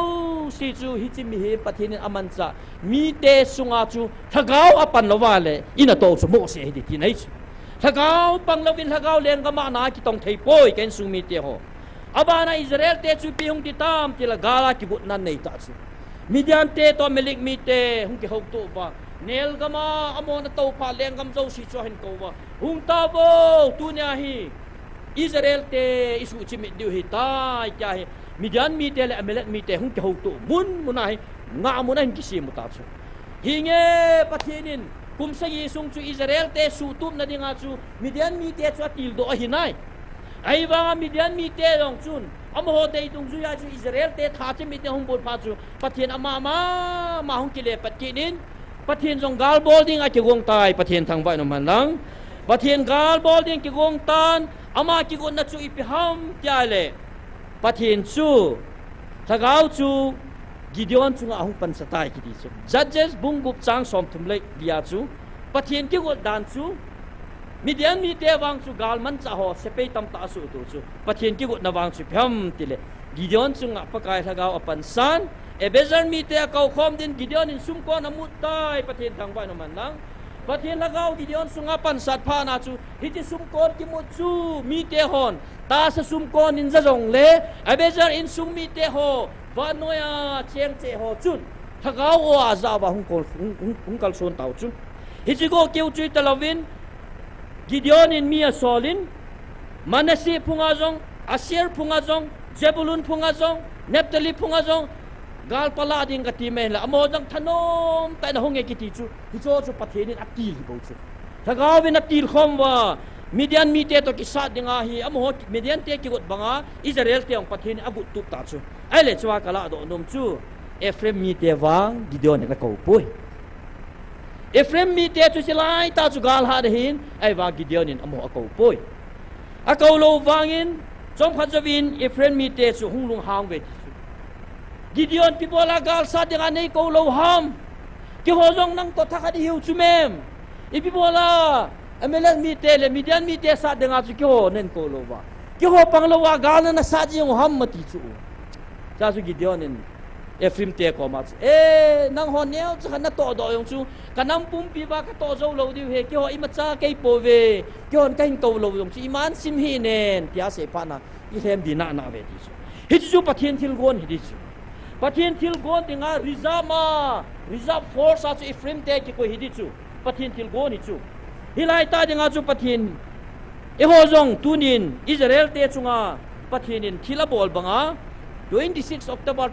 สิจูฮิจิมีเฮปะเทียนอามันจะมีเตสุงอาจูถ้าเขาอปันละว่าเลยอินะโตสมุเสียดิที่ไหนถ้าเขาปังละวินถ้าเขาเลี้ยงก็มาหนาคิดต้องเทปอยกันสุงมีเตโฮอาบานาอิสราเอลเตจูปีหงติตามที่ละกาลาคิบุนันในตาจูมีเดียนเตตัวเมลิกมีเตหงที่หกตัวว่าเนลกามาอโมนโตพาเลี้ยงกำเจ้าสิจูเห็นเขาว่าหงตาโบตุเนียฮีอิสราเอลเตอิสุจิมิดิวฮิตายใจมีเดียนมีเตและเมลิกมีเตหงที่หกตัวมุนมุนัยงามุนัยกิสิมุตาจูฮิเงปะเทนินกุมสยีซุงจูอิสราเอลเตสูตุมนาดิงาจูมีเดียนมีเตจูติลโดอหินัยไอ้บางมีเดียนมีเตลงจุนอโมโหเตยตุงจูยาจูอิสราเอลเตถาจิมิเตหงบุญพาจูปะเทียนอามาหงกิเลปะกินินปะเทียนจงกาลบอลดิ้งอากิกงตายปะเทียนทางใบนมันลังปะเทียนกาลบอลดิ้งกิกงตานอามากิกงนัจูอิปิฮัมยาเลปะเทียนจูถ้าเขาจูกิดยอนจูงาหงปันสตายกิดิจูจัดเจสบุงกุบจางสอมทุมเล็กเดียจูปะเทียนกิกงดานจูมีเดียนมีเตวังจูกาลมันจะหอเสเปยตัมตาสูตูจูปะเทียนกิกงนวังจูพิฮัมติเลกิดยอนจูงาปะกายถ้าเขาอปันสันเอเบซันมีเตะเขาคอมดินกิดยอนินซุ่มก้อนน้ำมุดตายประเทศทางบ้านมันนังประเทศละเขากิดยอนสุงาปันสัตพานาจูฮิจิซุ่มก้อนกิมุจูมีเตะฮอนตาสซุ่มก้อนนินจะจงเล่เอเบซันอินซุ่มมีเตะฮอวานโนยาเชียงเตะฮอจุนถ้าเขาว่าซาบะฮุงกัลโซนเต่าจุนฮิจิโกเกี่ยวจุยตะลาวินกิดยอนินมีอาซอลินมาเนซีพุงอาจงอาเซียร์พุงอาจงเจบุลุนพุงอาจงเนปเตลีพุงอาจงกาลปลาดิงกติเมละอโมจังถนมแต่ในห้องเอกิติจูฮิโจจูประเทศนี้อัตติลฮิบูจูถ้าเขาเป็นอัตติลคอมว่ามีเดียนมีเตตัวกิสัดดิงาฮีอโมมีเดียนเตกิกดบังอาอิสราเอลเตองประเทศนี้อากุตุบตาจูไอเลชวากาลาโดนมจูเอฟเรมมีเตวังกิดยอนเนี่ยก็ปุยเอฟเรมมีเตจูสิไลตาจูกาลฮาเดหินไอวากิดยอนินอโมก็ปุยอาเขาโลวังอินจอมขัดจวินเอฟเรมมีเตจูหุงลุงฮางเวกิดยอนพิบลากาลสัตย์กันในกูโลฮัมกิโฮจงนั่งตัวทักดิฮิวจุเมมอีพิบลาอเมริกมีเตเลมีเดียนมีเตสัตย์denganจุกิโฮเน้นกูโลวะกิโฮปังโลวะกาลนั้นสัตย์ยังฮัมมาติจูจ้าจุกิดยอนนั้นเอฟริมเตก็มานั่งหอนเนี้ยจะขันนัตโตดอยงจูกันนั่งปุ่มปีบากโตโจโลดิวเฮกิโฮอิมาจ้าเกยโปเวกิโฮกันโตโลยงจูอิมันซิมฮีเนนที่อาเซปานาอิเทมดีนานาเวดิจูฮิจูปะเทียนทิลกอนฮิดิจูปะเทียนทิลกอนติงาริซามาริซาฟอร์สอาจูอิฟริมเตกิโกฮิดิจูปะเทียนทิลกอนฮิจูฮิไลตาติงาจูปะเทียนเอโฮจงตูนินอิสราเอลเตจุงาปะเทียนินทิลาบอลบังอา 26 October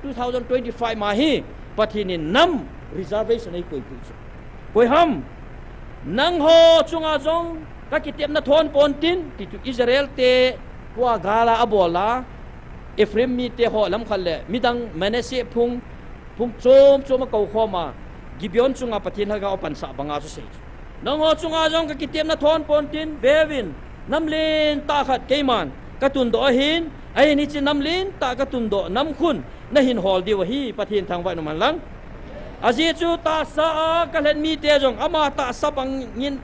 2025 มาฮีปฏินินนำ reservation ให้คุยกันคุยห้ามนังโฮจุงอาจงก็คิดเต็มนัทอนปอนตินที่จุอิสราเอลเตกัวกาลาอบอลาเอฟเรมมีเตหอลำคันเลยมีดังเมเนเซพุงโจมมาเกาข้อมากิบยอนจุงอาปฏินฮะก็เอาปันสาบังอาสุเซจนังโฮจุงอาจงก็คิดเต็มนัทอนปอนตินเบวินน้ำลินตาขัดเกมันกระตุนโดหินไอ้นี่จะน้ำลินตากระตุนโดน้ำคุณน่าหินหอลดีวะฮีปฏินทางไว้นมันลังอาจีจูตาสากะเล่นมีเตจงอามาตาสบังยิน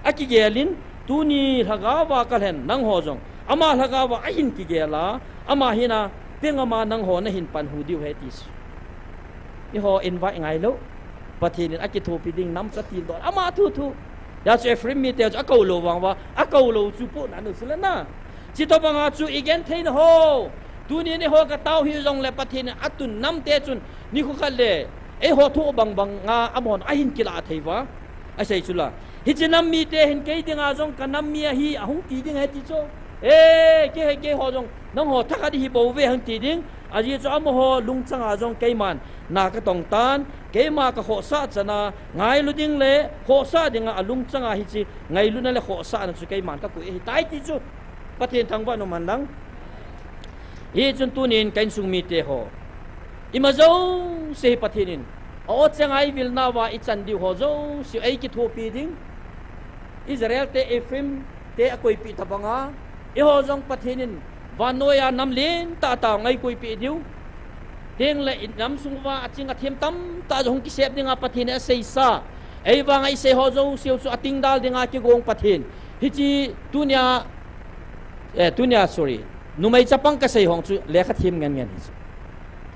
อากิเกลินตูนีหากาวากะเล่นนังหอจงอามาหากาวาไอหินกิเกลาอามาหินาเพียงอามานังหอน่าหินปันหูดิวเฮติสนี่หออินไว้ไงลูกปฏินินอากิทูปิดิงน้ำสตีนดอนอามาทูยาเจฟริมมีเตจอากูโลวังว่าอากูโลจูปุนันนุสเลนะจิตบังอาจูอีเกนเทนโฮตูนีนี่หอกะเต้าฮิจงเลปฏินินอัตุนน้ำเตจุนนี่คุคัลเลเอโหทูบังงาอมอนไอหินกิลาเทวะไอใช่สุละฮิจินัมมีเตหินเกยดิงอาจงกันนัมมีฮีอาหุงตีดิงเฮติโจเกหอจงนังหอทักดิฮิโบเวหังตีดิงอาจีโจอมหอลุงจังอาจงเกยมันนากะตองตานเกยมากะโหซาจนะไงลุดิงเลโหซาดิงอาลุงจังอาฮิจิไงลุนั่นเลโหซานั่นสุเกยมันกะกุเอตายติโจปะเทนทางวันนมันดังฮีจุนตุนินเกนซุงมีเตหออิมาโจเซปะเทนินโอ้จังไอวิลนาว่าอิจันดิวโฮโจสิไอกิทูปีดิงอิสราเอลเตเอฟริมเตอคุยปีทับังอาเอโฮจงปะเทนินวานโนยาน้ำเลนตาตาไงคุยปีดิวเด้งเลยน้ำสุงว่าจิงอาเทียมตั้มตาจงกิเสบดิงอาปะเทนเซซาไอว่าไงเซโฮโจเสียวสุอติงดาลดิงอากิโกงปะเทนฮิจิตุเนีย sorry นุไม่จะปังกเซฮองจุเลขาเทียมเงี้ย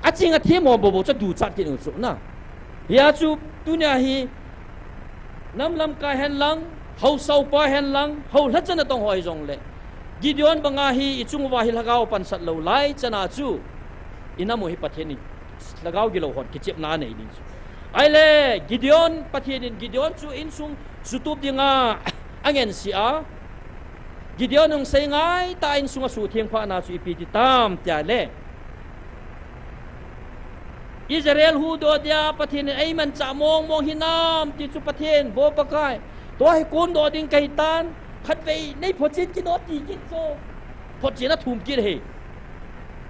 อาจิงอาเทียมว่าบ่จะดูจัดกินอุสุนะยาจูตุเนียฮีน้ำลำกายเห็นลังเขาเศร้าป้าเห็นลังเขาลัดจะน่ะต้องหอยจงเลยกิดย้อนบังอาฮีอิจุงว่าฮิลากาวปันสัตว์เหลวไล่จะน่าจูอินาโมฮิปัทเทนิลากาวกิโลหอนกิเจ็บนาเนดิไอเล่กิดย้อนปัทเทนิกิดย้อนจูอินซุงสุตุบดิงาอังเงินเสียกิดย้อนนงเซงไงตาอินซุงสู่เทียงพระนาจูอิปิติตามเตียเล่อิสราเอลฮูโดดยาประเทศไอ้มันจะมองหินามติดสุประเทศโบปกายตัวให้กุนโดดิงไก่ตานขัดไปในพอจิตกินโอตีกินโซพอจิตน่ะทุ่มกินเห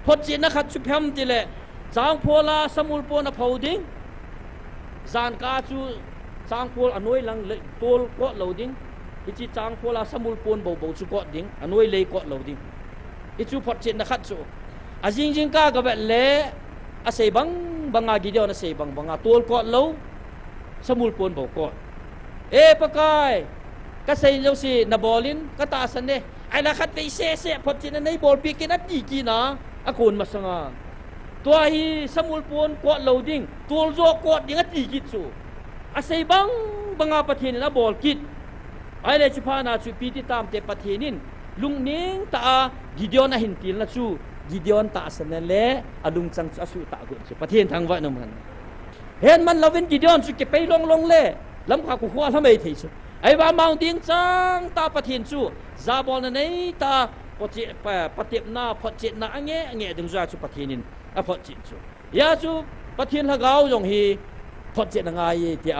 พอจิตน่ะขัดสุพยมติเลยจางโพลาสมุลโพน่ะเผาดิ้งจานกาจูจางโพลอนุยลังตัวเกาะเหลาดิ้งอิจิจางโพลาสมุลโพนเบาๆจูเกาะดิ้งอนุยเลยเกาะเหลาดิ้งอิจูพอจิตน่ะขัดจูอาจิงจิงกากะแบบเล่อาศัยบังอากิเดียวนะเสบังตัวกอดเลวสมุลปนบอกกอดปะกายก็ใส่เจ้าสินาบอลินก็ตาสันเนไอ้ละขัดไปเซ่พอจินในบอลปีกินัดดีกีนะอากูนมาสังาตัวฮีสมุลปนกอดเลวดิ้งตัวโจกอดยังดีกิจูอาศัยบังอาประเทศนะบอลกิดไอ้เลยชุพานาชุปีติตามเตประเทศนินลุงนิ่งตากิเดียวนะหินติลนะชูกิดย้อนตาสนเลอลุงจังอสุตะกุนประเทศทางวันนมันเห็นมันเราเป็นกิดย้อนสุกไปลงเล่ลำขากุขวาทำไมทีสุไอ้ว่ามังดิ้งจังตาประเทศชูซาบอนในตาปฏิปฏินาปฏินาเงี้ยดึงจากสุประเทศนินอปฏิชูยาชูประเทศละเกาจงฮีปฏินาไงที่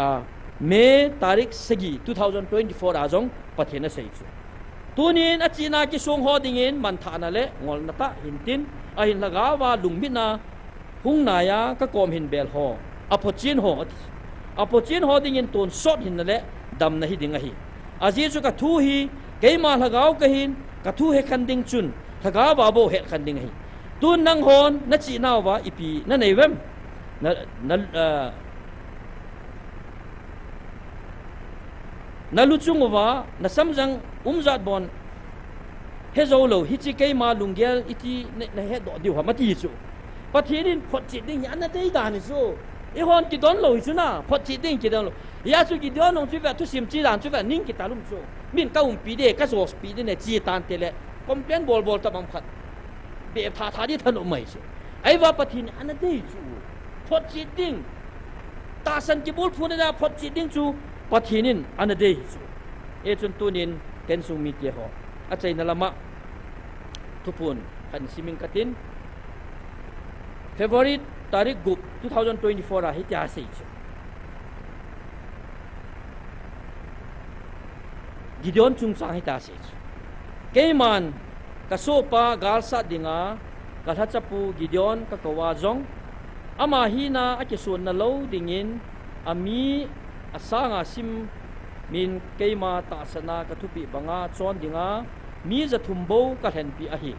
เมตาริกสกี2024อาจงประเทศนั้นเสียชูตัวนี้อาจีนากิสงหอดิ่งมันฐานอะไรงอลนัตหินตินหินละกาว่าลุงมินาหุงนายาก็กอมหินเบลหออพจินหอดิ่งตัวสดหินนั่นแหละดำนะหิดิ่งหิอาจีสุกทูฮีเกยมาละกาวกหินกทูเฮคันดิ่งจุนละกาว่าโบเฮคันดิ่งหิตัวนังหอนนัจีนาว่าอีปีนั่นเองเว้มนั่นลุจุงว่านั่นสำจังจัดบอลเฮโซโลฮิจิเกยมาลุงเกลอิทีในเฮดอดิวหามาตีจูประเทศนี้พอจิตดิ้งยันนั่นได้ด่านิจูอีฮอนกิดอนโลอิจูน่ะพอจิตดิ้งกิดอนโลยาจูกิดอนลงจุดแบบทุสิมจีดานจุดแบบนิ่งกิตาลุมจูมินก้าวปีเดก้าโซสปีเดเนี่ยจีตานเตะคอมเพลนบอลตะบังขัดเบียท่าที่ถนนไม่จูไอ้ว่าประเทศนี้อันนั้นได้จูพอจิตดิ้งตาสันกิบุลพูดนะพอจิตดิ้งจูประเทศนี้อันนั้นได้จูจนตัวนี้เกณฑ์สูงมีเกี่ยวอาจารย์นั่นละมะทุกคนขันซิมิงกัติน February tarik gup 2024 ra hitya sei chu Gideon chung sang hita sei chu Keiman ka sopa galsa dinga kalhachapu Gideon ka kawa jong ama hina akisun na lo dingin ami asanga sim min keima ta sana ka thupi banga chon dinga mi za thumbo ka hen pi a hi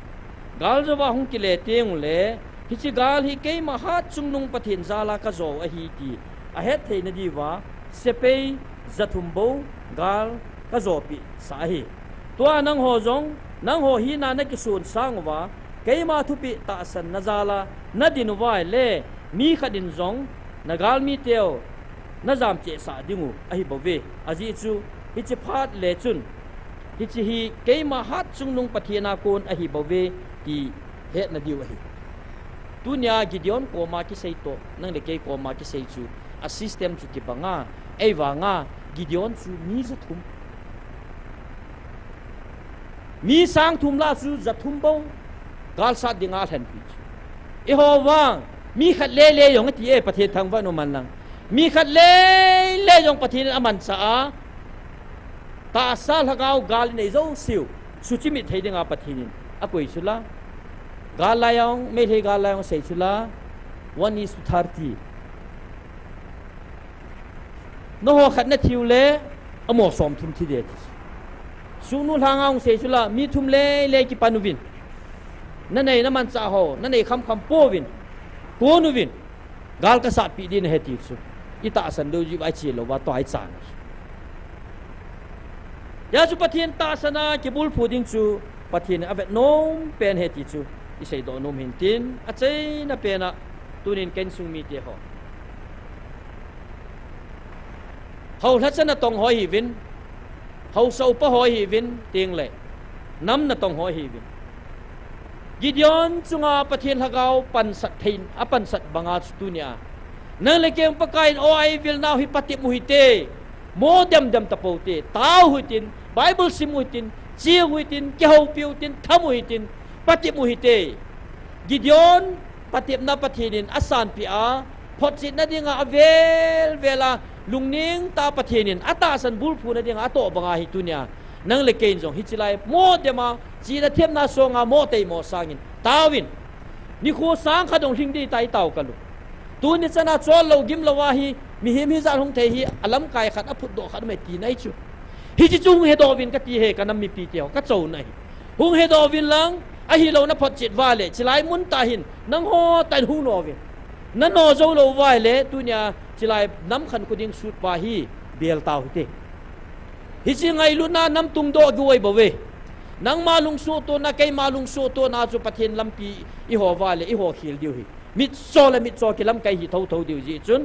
gal jawa hung kile teng le hichi gal hi keima hat chungnung pathin zala ka zo a hi ti a het theina diwa sepei za thumbo gal ka zo pi sa hi to nang ho jong nang ho hi na na ki sun sangwa keima thupi ta san na zala na dinwai le mi khadin jong nagal mi teo na jam che sa dingu a hi bove aji chu hichi phat le chun hichi hi keima hat chungnung pathina kon a hi bove ti he na diu a hi tunya Gideon ko ma ki sei to nang le ke ko ma ki sei chu a system chu ki banga ei wanga Gideon chu mi za thum mi sang thum la chu za thum bo gal sa dinga than pi e ho wang mi khat le le yong ti e pathe thang wa no man lang mi khat le le yong pathin aman sa ta sal hagau gal nei zo siu suchi mi thei dinga pathin a koi sula gal la yong me thei gal la yong sei sula 1:30 no ho khat na thiu le amo som thum thi de sunu hangong sei sula mi thum le le ki panuvin na nei na man cha ho na nei kham kham po win ko nu win gal ka sa pi din he ti su ita san do ji ba chi lo wa to ai chan ya chu pathian ta sana ki bul phuding chu pathian avet nom pen he ti chu i sei do nom hin tin a chei na pena tunin ken sung mi te ho hau la chana tong hoi hi win hau sau pa hoi hi win ting le nam na tong hoi hi win Gideon chunga pathian hagau pan sat thein apan sat banga chutunia nang lekem pakain o ai vil now hi pati muhite mo dem dem tapote tau huitin bible simuitin chi huitin ke ho piutin thamuitin pati muhite Gideon patip na pathinin asan pi a photsit na dinga avel vela lungning ta pathinin ata san bulphu na dinga ato banga hi tunia nang lekein jong hichilai mo dema chi na them na songa mo tei mo sangin tawin ni kho sang khadong hing di tai taw kalu tu ni chana chol lo gim lawa hi mi hi mi za hung the hi alam kai khat aphut do khat me ti nai chu hi chi chung he do win ka ti he kanam mi pi teo ka chou nai hung he do win lang a hi lo na phot chit wa le chilai mun ta hin nang ho tai hu no win na no zo lo wa le tu nya chilai nam khan ku ding sut pa hi bel taw hi te hi chi ngai lu na nam tung do guai bawe nang malung su to na kai malung su to na chu pathin lampi i ho wa le i ho khil diu hi mit so le mit so ki lam kai hi thau thau diu ji chun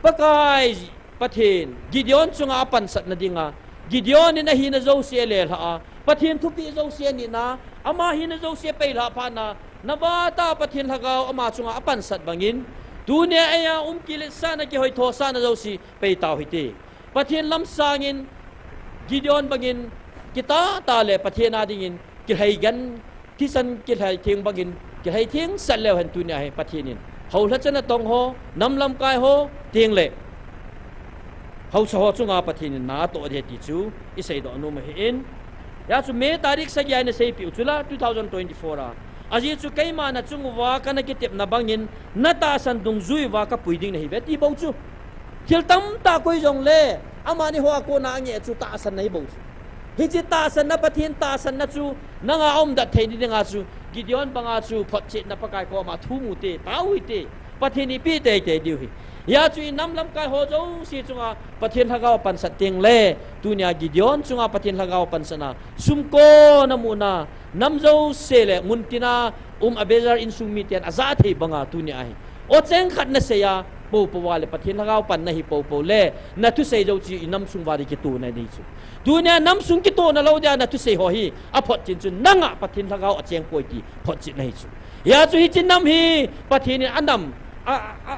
pakai pathin Gideon chunga pan sat na dinga Gideon ni na hi na zo se le ha pathin thupi zo se ni na ama hi na zo se pe la pha na nawa ta pathin hagau ama chunga apan sat bangin tu ne aya kile sa na ki hoi tho sa na zo si pe taw hi te pathin lam sangin Gideon bangin kita ta le pathin na dingin ki hai gan kisan ki hai thing bangin ki hai thing sat le han tu ne hai pathinin hau la chana tong ho nam lam kai ho ting le hau so ho chunga pathinin na to de ti chu i sei do nu ma hin ya chu me tarik sa ya ne sei pi chula 2024 a aji chu kai ma na chung wa kana ki tep na bangin na ta san dung zui wa ka puiding na hi be ti bo chu thil tam ta koi jong le amani ho ko na nge chu ta san nei bo chu hi chi ta san na pathin ta san na chu na nga om da thei ni nga chu Gideon banga chu phot chi na pakai ko ma thu mu te tawi te pathini pi te te diu hi ya chu nam lam kai ho zo si chunga pathin hagao pan sat ting le tunia Gideon chunga pathin hagao pan sana sumko namuna nam zo se le muntina abezar in sumi tian azat hi banga tunia hi o cheng khat na se ya po po wale pathin hagao pan na hi po po le na tu se zo chi nam sung wari ki tu na ni chu tunia nam sung ki to na lo dia na tu se ho hi a phot chin chun nanga pathin hagao a cheng poi ki phot chin nei chu ya chu hi chin nam hi pathin anam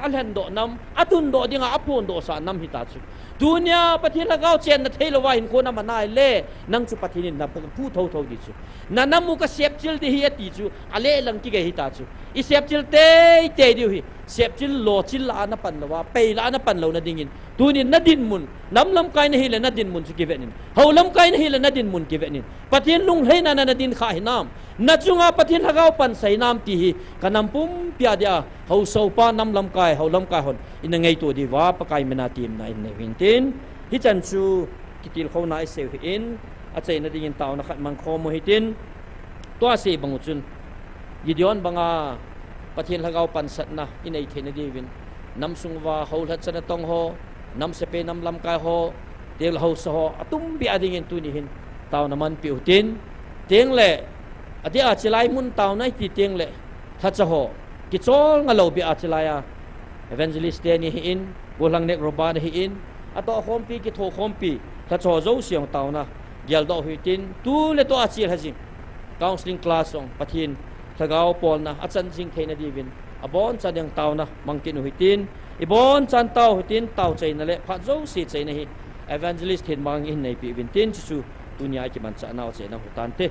alhen do nam atun do dinga apon do sa nam hi ta chu dunia pathin lagau chen na thei lawa hin ko na manai le nang chu pathin na pu tho tho di chu na namu ka sep chil di hi ati chu ale lang ki ge hi ta chu I sep chil te di hi sep chil lo chil la na pan lawa pe la na pan lo na dingin tunin na din mun nam lam kai na hi le na din mun chu ki venin ho lam kai na hi le na din mun ki venin pathin lung he na na din kha hi nam na chunga pathin lagau pan sai nam ti hi kanam pum pia dia ho so pa nam lam kai ho lam kai hon in ngai to di wa pa kai mena tim na in ne tin hi chan chu kitil kho na se in a chei na dingin taw na khat mang kho mo hitin to se bangu chun gideon banga pathin lagau pan sat na in ai the na divin nam sungwa ho lat chana tong ho nam se pe nam lam kai ho tel ho so ho atum bi adingin tu ni hin taw na man piu tin teng le ati a chilai mun taw nai ti teng le tha cha ho ki chol nga lo bi a chilaya evangelist te ni hi in bolang nek roba ni hi in ato khompi ki tho khompi tha cho zo siang taw na gyal do hui tin tu le to a chil hajing counseling class ong pathin thagao pol na achan jing theina divin abon chadeng taw na mangkin hui tin ibon chan taw hui tin taw chei na le pha zo si chei na hi evangelist hin mang in nei pi vin tin chu dunia ki man cha naw che na hutan te